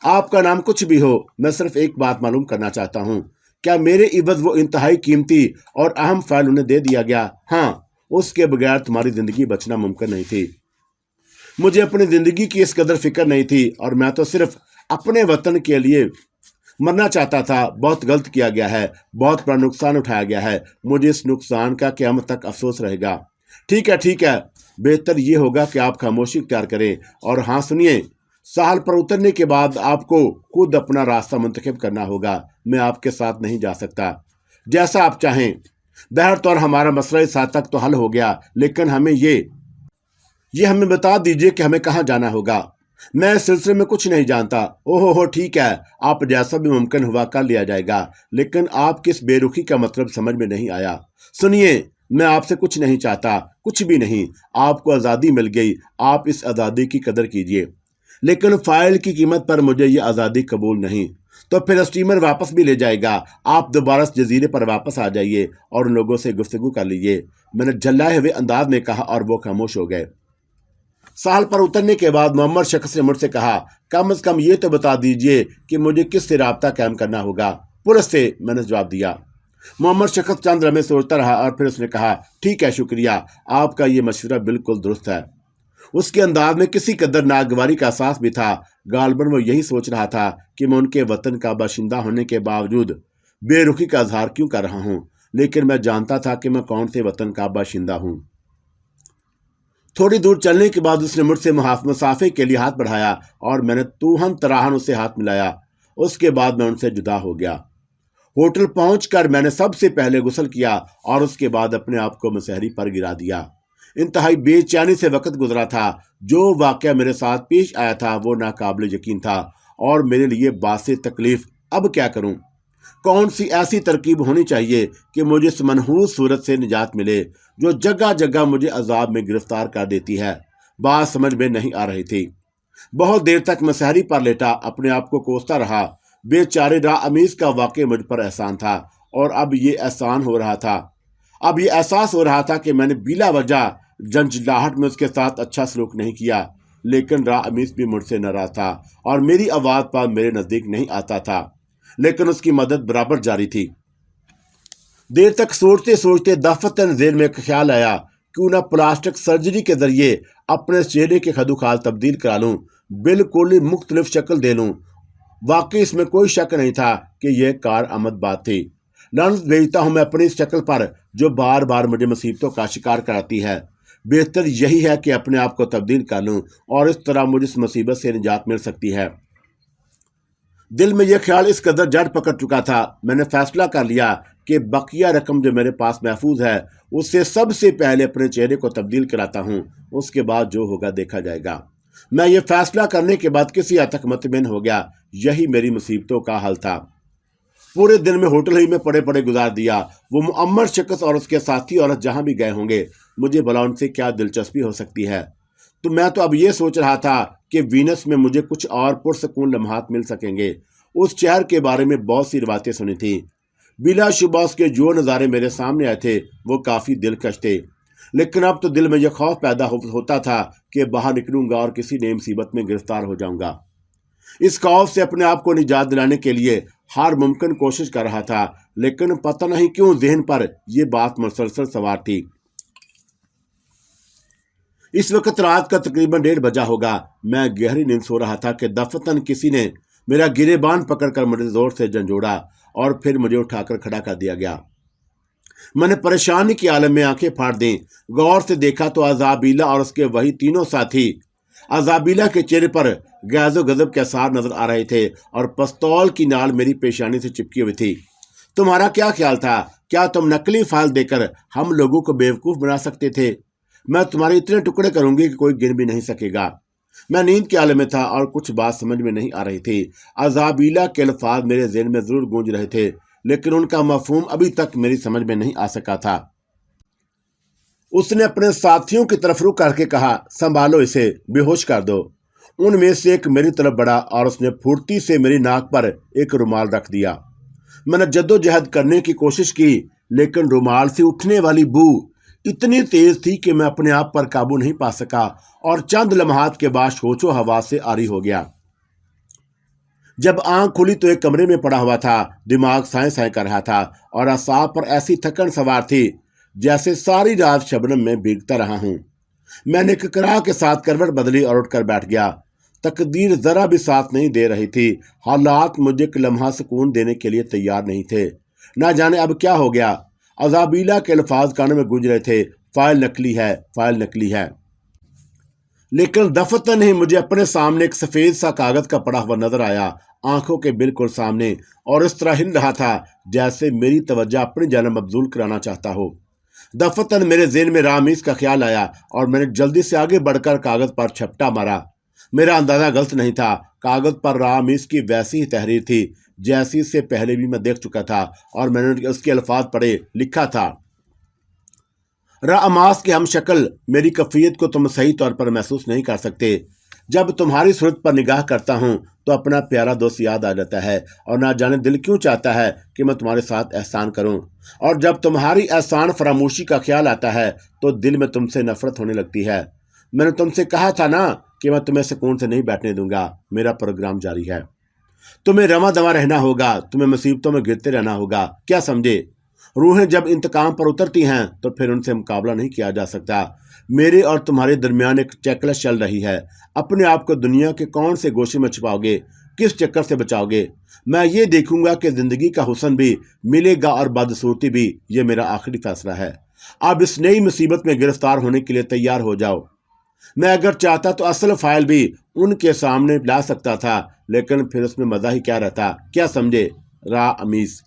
آپ کا نام کچھ بھی ہو، میں صرف ایک بات معلوم کرنا چاہتا ہوں، کیا میرے عوض وہ انتہائی قیمتی اور اہم فائل انہیں دے دیا گیا؟ ہاں، اس کے بغیر تمہاری زندگی بچنا ممکن نہیں تھی۔ مجھے اپنی زندگی کی اس قدر فکر نہیں تھی اور میں تو صرف اپنے وطن کے لیے مرنا چاہتا تھا۔ بہت غلط کیا گیا ہے، بہت بڑا نقصان اٹھایا گیا ہے، مجھے اس نقصان کا قیامت تک افسوس رہے گا۔ ٹھیک ہے، بہتر یہ ہوگا کہ آپ خاموشی اختیار کریں اور ہاں سنیے، ساحل پر اترنے کے بعد آپ کو خود اپنا راستہ منتخب کرنا ہوگا۔ میں آپ کے ساتھ نہیں جا سکتا۔ جیسا آپ چاہیں۔ بہرطور ہمارا مسئلہ اس حد تک تو حل ہو گیا، لیکن ہمیں ہمیں بتا دیجئے کہ ہمیں کہاں جانا ہوگا۔ میں اس سلسلے میں کچھ نہیں جانتا۔ اوہ ٹھیک ہے، آپ جیسا بھی ممکن ہوا کر لیا جائے گا، لیکن آپ کی اس بے رخی کا مطلب سمجھ میں نہیں آیا۔ سنیے، میں آپ سے کچھ نہیں چاہتا، کچھ بھی نہیں۔ آپ کو آزادی مل گئی، آپ اس آزادی کی قدر کیجئے، لیکن فائل کی قیمت پر مجھے یہ آزادی قبول نہیں۔ تو پھر اسٹیمر واپس بھی لے جائے گا، آپ دوبارہ اس جزیرے پر واپس آ جائیے اور ان لوگوں سے گفتگو کر لیجئے، میں نے جھلائے ہوئے انداز میں کہا اور وہ خاموش ہو گئے۔ ساحل پر اترنے کے بعد معمر شخص نے مجھ سے کہا، کم از کم یہ تو بتا دیجئے کہ مجھے کس سے رابطہ قائم کرنا ہوگا؟ پولیس سے، میں نے جواب دیا۔ معمر شخص چند لمحے سوچتا رہا اور پھر اس نے کہا، ٹھیک ہے، شکریہ، آپ کا یہ مشورہ بالکل درست ہے۔ اس کے انداز میں کسی قدر ناگواری کا احساس بھی تھا۔ غالباً وہ یہی سوچ رہا تھا کہ میں ان کے وطن کا باشندہ ہونے کے باوجود بے رخی کا اظہار کیوں کر رہا ہوں، لیکن میں جانتا تھا کہ میں کون سے وطن کا باشندہ ہوں۔ تھوڑی دور چلنے کے بعد اس نے مجھ سے مسافے کے لیے ہاتھ بڑھایا اور میں نے توہن تراہن اسے ہاتھ ملایا۔ اس کے بعد میں ان سے جدا ہو گیا۔ ہوٹل پہنچ کر میں نے سب سے پہلے غسل کیا اور اس کے بعد اپنے آپ کو مسحری پر گرا دیا۔ इंतहाई बेचैनी से वक्त गुजरा था। जो वाकया मेरे साथ पेश आया था वो नाकाबिल यकीन था और मेरे लिए बासे तकलीफ। अब क्या करूं? कौन सी ऐसी तरकीब होनी चाहिए कि मुझे इस मनहूस सूरत से निजात मिले जो जगह जगह मुझे अजाब में गिरफ्तार कर देती है। बात समझ में नहीं आ रही थी। बहुत देर तक मैं सहरी पर लेटा अपने आप को कोसता रहा। बेचारे रामीज का वाकई मुझ पर एहसान था और अब ये एहसान हो रहा था। अब ये एहसास हो रहा था कि मैंने बिला वजह जंजलाहट में उसके साथ अच्छा सलूक नहीं किया। लेकिन रामीज भी मुझसे नाराज था और मेरी आवाज़ पर मेरे नज़दीक नहीं आता था, लेकिन उसकी मदद बराबर जारी थी। देर तक सोचते सोचते दफतन ज़हन में एक ख्याल आया, क्यों ना प्लास्टिक सर्जरी के जरिए अपने चेहरे के खदुखाल तब्दील करा लूँ, बिल्कुल ही मुख्तलिफ शक्ल दे लूँ। वाकई इसमें कोई शक नहीं था कि यह कार आमद बात थी। लानत भेजता हूँ मैं अपनी इस शक्ल पर जो बार बार मुझे मुसीबतों का शिकार कराती है। बेहतर यही है कि अपने आप को तब्दील कर लूँ और इस तरह मुझे इस मुसीबत से निजात मिल सकती है। दिल में यह ख्याल इस कदर जड़ पकड़ चुका था, मैंने फैसला कर लिया कि बकिया रकम जो मेरे पास महफूज है उससे सबसे पहले अपने चेहरे को तब्दील कराता हूँ। उसके बाद जो होगा देखा जाएगा। मैं ये फैसला करने के बाद किसी हद तक मुतमिन हो गया। यही मेरी मुसीबतों का हल था। पूरे दिन में होटल ही में पड़े पड़े गुजार दिया। वो मुअम्मर शख्स और उसके साथी औरत जहां भी गए होंगे, मुझे भला उनसे क्या दिलचस्पी हो सकती है। तो मैं तो अब ये सोच रहा था कि वीनस में मुझे कुछ और पुरसकून लम्हात मिल सकेंगे। उस शहर के बारे में बहुत सी रवायतें सुनी थी। बिलाशुबा उसके जो नज़ारे मेरे सामने आए थे वो काफ़ी दिलकश थे, लेकिन अब तो दिल में यह खौफ पैदा होता था कि बाहर निकलूंगा और किसी नई मुसीबत में गिरफ्तार हो जाऊंगा। इस खौफ से अपने आप को निजात दिलाने के लिए हर मुमकिन कोशिश कर रहा था, लेकिन पता नहीं क्यों जहन पर यह बात मुसलसल सवार थी। इस वक्त रात का तकरीबन 1:30 बजा होगा। मैं गहरी नींद सो रहा था कि दफतन किसी ने मेरा गिरेबान पकड़कर मुझे जोर से झंझोड़ा और फिर मुझे उठाकर खड़ा कर दिया गया। मैंने परेशानी के आलम में आंखें फाड़ दी। गौर से देखा तो अज़ाबिला और उसके वही तीनों साथी। अज़ाबिला के चेहरे पर गैज़ो गज़ब के आसार नजर आ रहे थे और पिस्तौल की नाल मेरी पेशानी से चिपकी हुई थी। तुम्हारा क्या ख्याल था? क्या तुम नकली फाइल देकर हम लोगों को बेवकूफ़ बना सकते थे? मैं तुम्हारे इतने टुकड़े करूंगी कि कोई गिन भी नहीं सकेगा। मैं नींद के आलम में था और कुछ बात समझ में नहीं आ रही थी। अज़ाबिला के अल्फाज मेरे ज़हन में ज़रूर गूंज रहे थे, लेकिन उनका मफहूम अभी तक मेरी समझ में नहीं आ सका था। उसने अपने साथियों की तरफ रुख करके कहा, संभालो इसे, बेहोश कर दो। उनमें से एक मेरी तरफ बढ़ा और उसने फुर्ती से मेरी नाक पर एक रुमाल रख दिया। मैंने जद्दोजहद करने की कोशिश की, लेकिन रुमाल से उठने वाली बू इतनी तेज थी कि मैं अपने आप पर काबू नहीं पा सका और चंद लम्हात के बाद शोचो हवा से आरी हो गया। जब आंख खुली तो एक कमरे में पड़ा हुआ था। दिमाग साए साए कर रहा था और असाब पर ऐसी थकन सवार थी जैसे सारी रात शबनम में भीगता रहा हूं। मैंने ककरा के साथ करवट बदली और उठकर बैठ गया। तकदीर जरा भी साथ नहीं दे रही थी। हालात मुझे एक लम्हा सुकून देने के लिए तैयार नहीं थे। ना जाने अब क्या हो गया। अज़ाबिला के अल्फाज कानों में गूंज रहे थे, फाइल नकली है, फाइल नकली है। लेकिन दफतन ही मुझे अपने सामने एक सफ़ेद सा कागज़ का पड़ा हुआ नजर आया, आंखों के बिल्कुल सामने, और इस तरह हिल रहा था जैसे मेरी तवज्जो अपनी जान मबजूल कराना चाहता हो। दफतन मेरे ज़हन में रामीज का ख्याल आया और मैंने जल्दी से आगे बढ़कर कागज़ पर छपटा मारा। मेरा अंदाज़ा गलत नहीं था। कागज़ पर रामीज की वैसी ही तहरीर थी जैसी से पहले भी मैं देख चुका था और मैंने उसके अल्फाज पढ़े। लिखा था, रामास की हम शक्ल, मेरी कफियत को तुम सही तौर पर महसूस नहीं कर सकते। जब तुम्हारी सूरत पर निगाह करता हूँ तो अपना प्यारा दोस्त याद आ जाता है और ना जाने दिल क्यों चाहता है कि मैं तुम्हारे साथ एहसान करूँ। और जब तुम्हारी एहसान फरामोशी का ख्याल आता है तो दिल में तुमसे नफरत होने लगती है। मैंने तुमसे कहा था ना कि मैं तुम्हें सुकून से नहीं बैठने दूंगा। मेरा प्रोग्राम जारी है। तुम्हें रवा दवा रहना होगा, तुम्हें मुसीबतों में गिरते रहना होगा। क्या समझे? रूहें जब इंतकाम पर उतरती हैं तो फिर उनसे मुकाबला नहीं किया जा सकता। मेरे और तुम्हारे दरमियान एक चेकलिस्ट चल रही है। अपने आप को दुनिया के कौन से गोशे में छुपाओगे, किस चक्कर से बचाओगे? मैं ये देखूंगा कि जिंदगी का हुस्न भी मिलेगा और बदसूरती भी। ये मेरा आखिरी फैसला है। अब इस नई मुसीबत में गिरफ्तार होने के लिए तैयार हो जाओ। मैं अगर चाहता तो असल फाइल भी उनके सामने ला सकता था, लेकिन फिर उसमें मजा ही क्या रहता। क्या समझे? रामीज।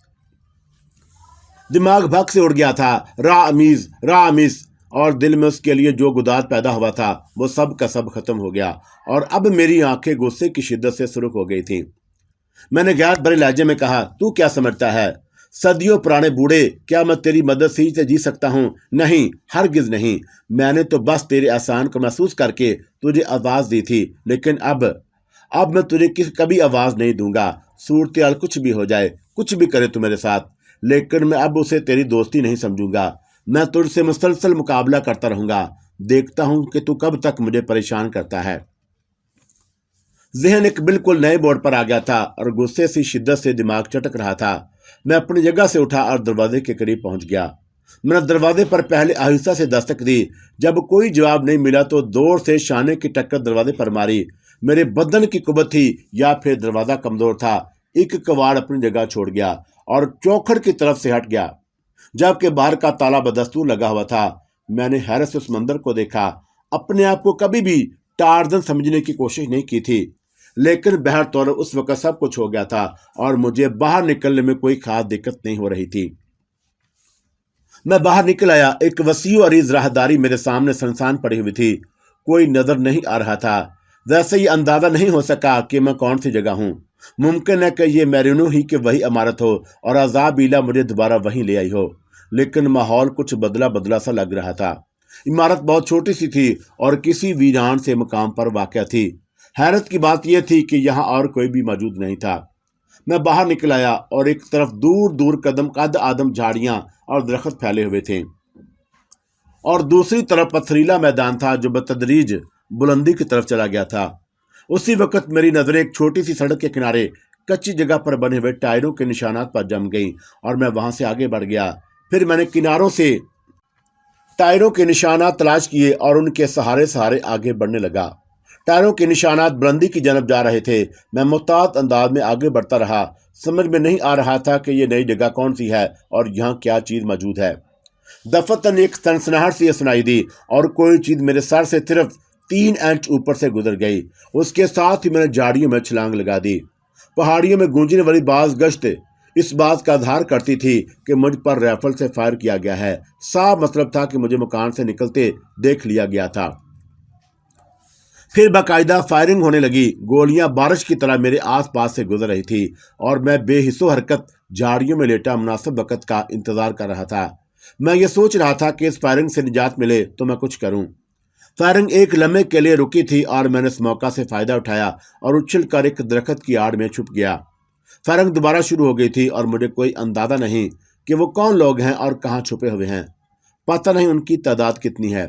दिमाग भग से उड़ गया था। रामीज, रामीज। اور دل میں اس کے لیے جو گداز پیدا ہوا تھا وہ سب کا سب ختم ہو گیا، اور اب میری آنکھیں غصے کی شدت سے سرخ ہو گئی تھیں۔ میں نے غیر بھرے لہجے میں کہا، تو کیا سمجھتا ہے صدیوں پرانے بوڑھے، کیا میں تیری مدد سے جی سکتا ہوں؟ نہیں، ہرگز نہیں۔ میں نے تو بس تیرے احسان کو محسوس کر کے تجھے آواز دی تھی، لیکن اب میں تجھے کبھی آواز نہیں دوں گا۔ صورتحال کچھ بھی ہو جائے، کچھ بھی کرے تو میرے ساتھ، لیکن میں اب اسے تیری دوستی نہیں سمجھوں گا۔ میں تجھ سے مسلسل مقابلہ کرتا رہوں گا، دیکھتا ہوں کہ تو کب تک مجھے پریشان کرتا ہے۔ ذہن ایک بالکل نئے موڑ پر آ گیا تھا اور غصے سے شدت سے دماغ چٹک رہا تھا۔ میں اپنی جگہ سے اٹھا اور دروازے کے قریب پہنچ گیا۔ میں نے دروازے پر پہلے آہستہ سے دستک دی۔ جب کوئی جواب نہیں ملا تو زور سے شانے کی ٹکر دروازے پر ماری۔ میرے بدن کی قوت تھی یا پھر دروازہ کمزور تھا، ایک کواڑ اپنی جگہ چھوڑ گیا اور چوکھٹ کی طرف سے ہٹ گیا، جبکہ باہر کا تالا بدستور لگا ہوا تھا۔ میں نے حیرت سے اس منظر کو دیکھا۔ اپنے آپ کو کبھی بھی ٹارزن سمجھنے کی کوشش نہیں کی تھی، لیکن بہرطور اس وقت سب کچھ ہو گیا تھا اور مجھے باہر نکلنے میں کوئی خاص دقت نہیں ہو رہی تھی۔ میں باہر نکل آیا۔ ایک وسیع و عریض راہداری میرے سامنے سنسان پڑی ہوئی تھی، کوئی نظر نہیں آ رہا تھا۔ ویسے یہ اندازہ نہیں ہو سکا کہ میں کون سی جگہ ہوں۔ ممکن ہے کہ یہ میرینو ہی کی وہی عمارت ہو اور عذابیلا مجھے دوبارہ وہیں لے آئی ہو، لیکن ماحول کچھ بدلا بدلا سا لگ رہا تھا۔ عمارت بہت چھوٹی سی تھی اور کسی ویران سے مقام پر واقع تھی۔ حیرت کی بات یہ تھی کہ یہاں اور کوئی بھی موجود نہیں تھا۔ میں باہر نکل آیا اور ایک طرف دور دور قد آدم جھاڑیاں اور درخت پھیلے ہوئے تھے، اور دوسری طرف پتھریلا میدان تھا جو بتدریج بلندی کی طرف چلا گیا تھا۔ اسی وقت میری نظریں ایک چھوٹی سی سڑک کے کنارے کچی جگہ پر بنے ہوئے ٹائروں کے نشانات پر جم گئیں اور میں وہاں سے آگے بڑھ گیا۔ پھر میں نے کناروں سے ٹائروں کے نشانات تلاش کیے اور ان کے سہارے آگے بڑھنے لگا۔ ٹائروں کے نشانات بلندی کی جانب جا رہے تھے۔ میں محتاط انداز میں آگے بڑھتا رہا۔ سمجھ میں نہیں آ رہا تھا کہ یہ نئی جگہ کون سی ہے اور یہاں کیا چیز موجود ہے۔ دفتن ایک سنسناہٹ سی سنائی دی اور کوئی چیز میرے سر سے صرف 3 انچ اوپر سے گزر گئی۔ اس کے ساتھ ہی میں نے جھاڑیوں میں چھلانگ لگا دی۔ پہاڑیوں میں گونجنے والی باز گشت اس بات کا اظہار کرتی تھی کہ مجھ پر رائفل سے فائر کیا گیا ہے۔ صاف مطلب تھا کہ مجھے مکان سے نکلتے دیکھ لیا گیا تھا۔ پھر باقاعدہ فائرنگ ہونے لگی۔ گولیاں بارش کی طرح میرے آس پاس سے گزر رہی تھی اور میں بے حس و حرکت جھاڑیوں میں لیٹا مناسب وقت کا انتظار کر رہا تھا۔ میں یہ سوچ رہا تھا کہ اس فائرنگ سے نجات ملے تو میں کچھ کروں۔ فائرنگ ایک لمحے کے لیے رکی تھی اور میں نے اس موقع سے فائدہ اٹھایا اور اچھل کر ایک درخت کی آڑ میں چھپ گیا۔ فائرنگ دوبارہ شروع ہو گئی تھی اور مجھے کوئی اندازہ نہیں کہ وہ کون لوگ ہیں اور کہاں چھپے ہوئے ہیں۔ پتہ نہیں ان کی تعداد کتنی ہے۔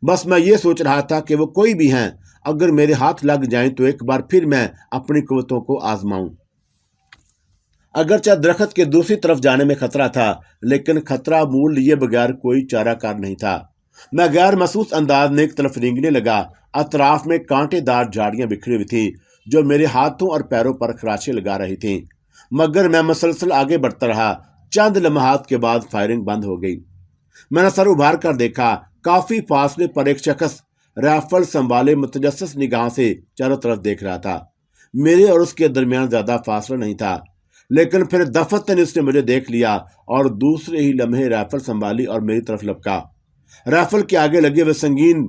بس میں یہ سوچ رہا تھا کہ وہ کوئی بھی ہیں، اگر میرے ہاتھ لگ جائیں تو ایک بار پھر میں اپنی قوتوں کو آزماؤں۔ اگرچہ درخت کے دوسری طرف جانے میں خطرہ تھا، لیکن خطرہ مول لیے بغیر کوئی چارہ کار نہیں تھا۔ میں غیر محسوس انداز میں ایک طرف رینگنے لگا۔ اطراف میں کانٹے دار جھاڑیاں بکھری ہوئی تھی جو میرے ہاتھوں اور پیروں پر خراشیں لگا رہی تھیں، مگر میں مسلسل آگے بڑھتا رہا۔ چند لمحات کے بعد فائرنگ بند ہو گئی۔ میں نے سر ابھار کر دیکھا۔ کافی فاصلے پر ایک شخص رائفل سنبھالے متجسس نگاہ سے چاروں طرف دیکھ رہا تھا۔ میرے اور اس کے درمیان زیادہ فاصلہ نہیں تھا، لیکن پھر دفتن اس نے مجھے دیکھ لیا اور دوسرے ہی لمحے رائفل سنبھالی اور میری طرف لپکا۔ رائفل کے آگے لگے ہوئے سنگین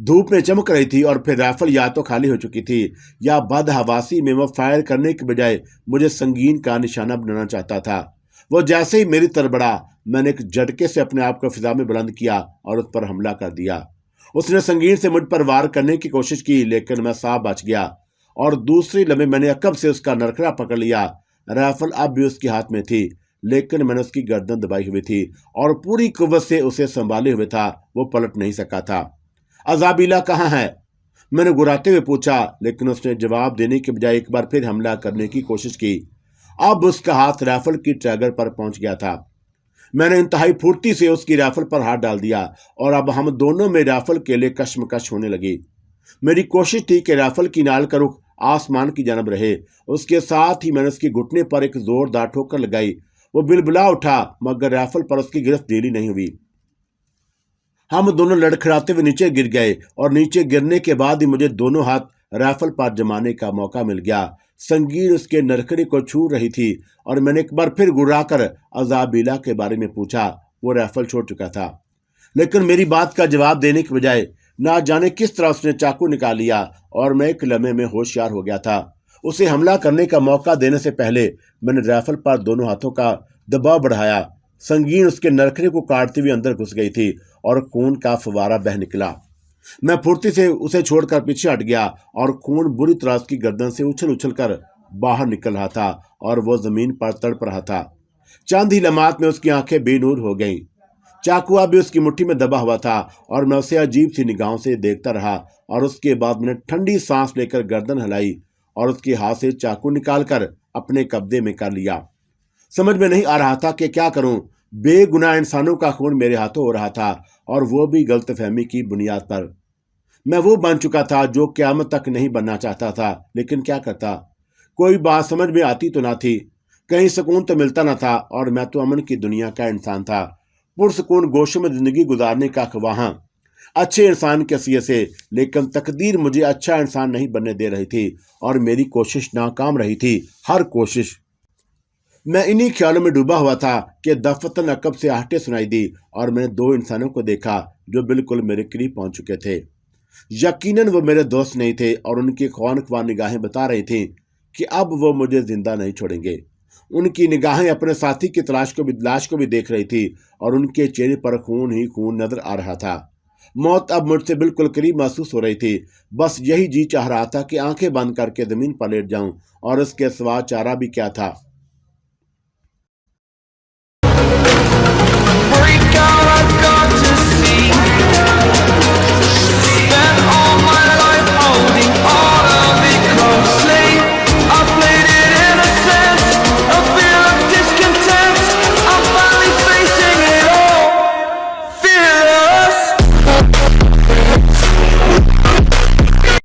دھوپ میں چمک رہی تھی اور پھر رائفل یا تو خالی ہو چکی تھی یا بدحواسی میں وہ فائر کرنے کے بجائے مجھے سنگین کا نشانہ بنانا چاہتا تھا۔ وہ جیسے ہی میری طرف بڑھا، میں نے ایک جھٹکے سے اپنے آپ کو فضا میں بلند کیا اور اس پر حملہ کر دیا۔ اس نے سنگین سے مجھ پر وار کرنے کی کوشش کی، لیکن میں صاف بچ گیا اور دوسری لمحے میں نے عقب سے اس کا نرخرا پکڑ لیا۔ رائفل اب بھی اس کے ہاتھ میں تھی، لیکن میں نے اس کی گردن دبائی ہوئی تھی اور پوری قوت سے اسے سنبھالے ہوئے تھا۔ وہ پلٹ نہیں سکا تھا۔ عذابیلا کہاں ہے؟ میں نے گراتے ہوئے پوچھا، لیکن اس نے جواب دینے کے بجائے ایک بار پھر حملہ کرنے کی کوشش کی۔ اب اس کا ہاتھ رائفل کی ٹریگر پر پہنچ گیا تھا۔ میں نے انتہائی پھرتی سے اس کی رائفل پر ہاتھ ڈال دیا اور اب ہم دونوں میں رائفل کے لیے کشمکش ہونے لگی۔ میری کوشش تھی کہ رائفل کی نال کا رخ آسمان کی جانب رہے۔ اس کے ساتھ ہی میں نے اس کے گھٹنے پر ایک زوردار ٹھوکر لگائی۔ وہ بلبلا اٹھا، مگر رائفل پر اس کی گرفت ڈھیلی نہیں ہوئی۔ ہم دونوں لڑکھڑاتے ہوئے نیچے گر گئے اور نیچے گرنے کے بعد ہی مجھے دونوں ہاتھ رائفل پر جمانے کا موقع مل گیا۔ سنگین اس کے نرخرے کو چھو رہی تھی اور میں نے ایک بار پھر گرا کر عذابیلا کے بارے میں پوچھا۔ وہ رائفل چھوڑ چکا تھا۔ लेकिन मेरी बात का जवाब देने के बजाय ना जाने किस तरह उसने चाकू निकाल लिया और मैं एक लम्हे में होशियार हो गया था। उसे हमला करने का मौका देने से पहले मैंने राइफल पर दोनों हाथों का दबाव बढ़ाया। संगीन उसके नरखरे को काटते हुए अंदर घुस गई थी और खून का फव्वारा बह निकला। मैं फुर्ती से उसे छोड़कर पीछे हट गया और खून बुरी तरह उसकी गर्दन से उछल उछल कर बाहर निकल रहा था और वो जमीन पर तड़प रहा था। चंद ही लम्हात में उसकी आंखें बेनूर हो गईं। चाकू भी उसकी मुट्ठी में दबा हुआ था और मैं उसे अजीब सी निगाहों से देखता रहा और उसके बाद मैंने ठंडी सांस लेकर गर्दन हिलाई और उसके हाथ से चाकू निकालकर अपने कब्जे में कर लिया। समझ में नहीं आ रहा था कि क्या करूं। बेगुनाह इंसानों का खून मेरे हाथों हो रहा था और वो भी गलतफहमी की बुनियाद पर। मैं वो बन चुका था जो क़यामत तक नहीं बनना चाहता था, लेकिन क्या करता। कोई बात समझ में आती तो ना थी, कहीं सुकून तो मिलता ना था और मैं तो अमन की दुनिया का इंसान था, पुरसुकून गोशों में जिंदगी गुजारने का ख्वाहां, अच्छे इंसान की हैसियत से। लेकिन तकदीर मुझे अच्छा इंसान नहीं बनने दे रही थी और मेरी कोशिश नाकाम रही थी, हर कोशिश। मैं इन्हीं ख्यालों में डूबा हुआ था कि दफतन अकब से आहटें सुनाई दी और मैंने दो इंसानों को देखा जो बिल्कुल मेरे करीब पहुंच चुके थे। यकीनन वो मेरे दोस्त नहीं थे और उनकी ख्वानख्वार निगाहें बता रही थीं कि अब वो मुझे जिंदा नहीं छोड़ेंगे। उनकी निगाहें अपने साथी की लाश को भी देख रही थी और उनके चेहरे पर खून ही खून नजर आ रहा था। मौत अब मुझसे बिल्कुल करीब महसूस हो रही थी। बस यही जी चाह रहा था कि आंखें बंद करके जमीन पर लेट जाऊं और इसके सिवा चारा भी क्या था।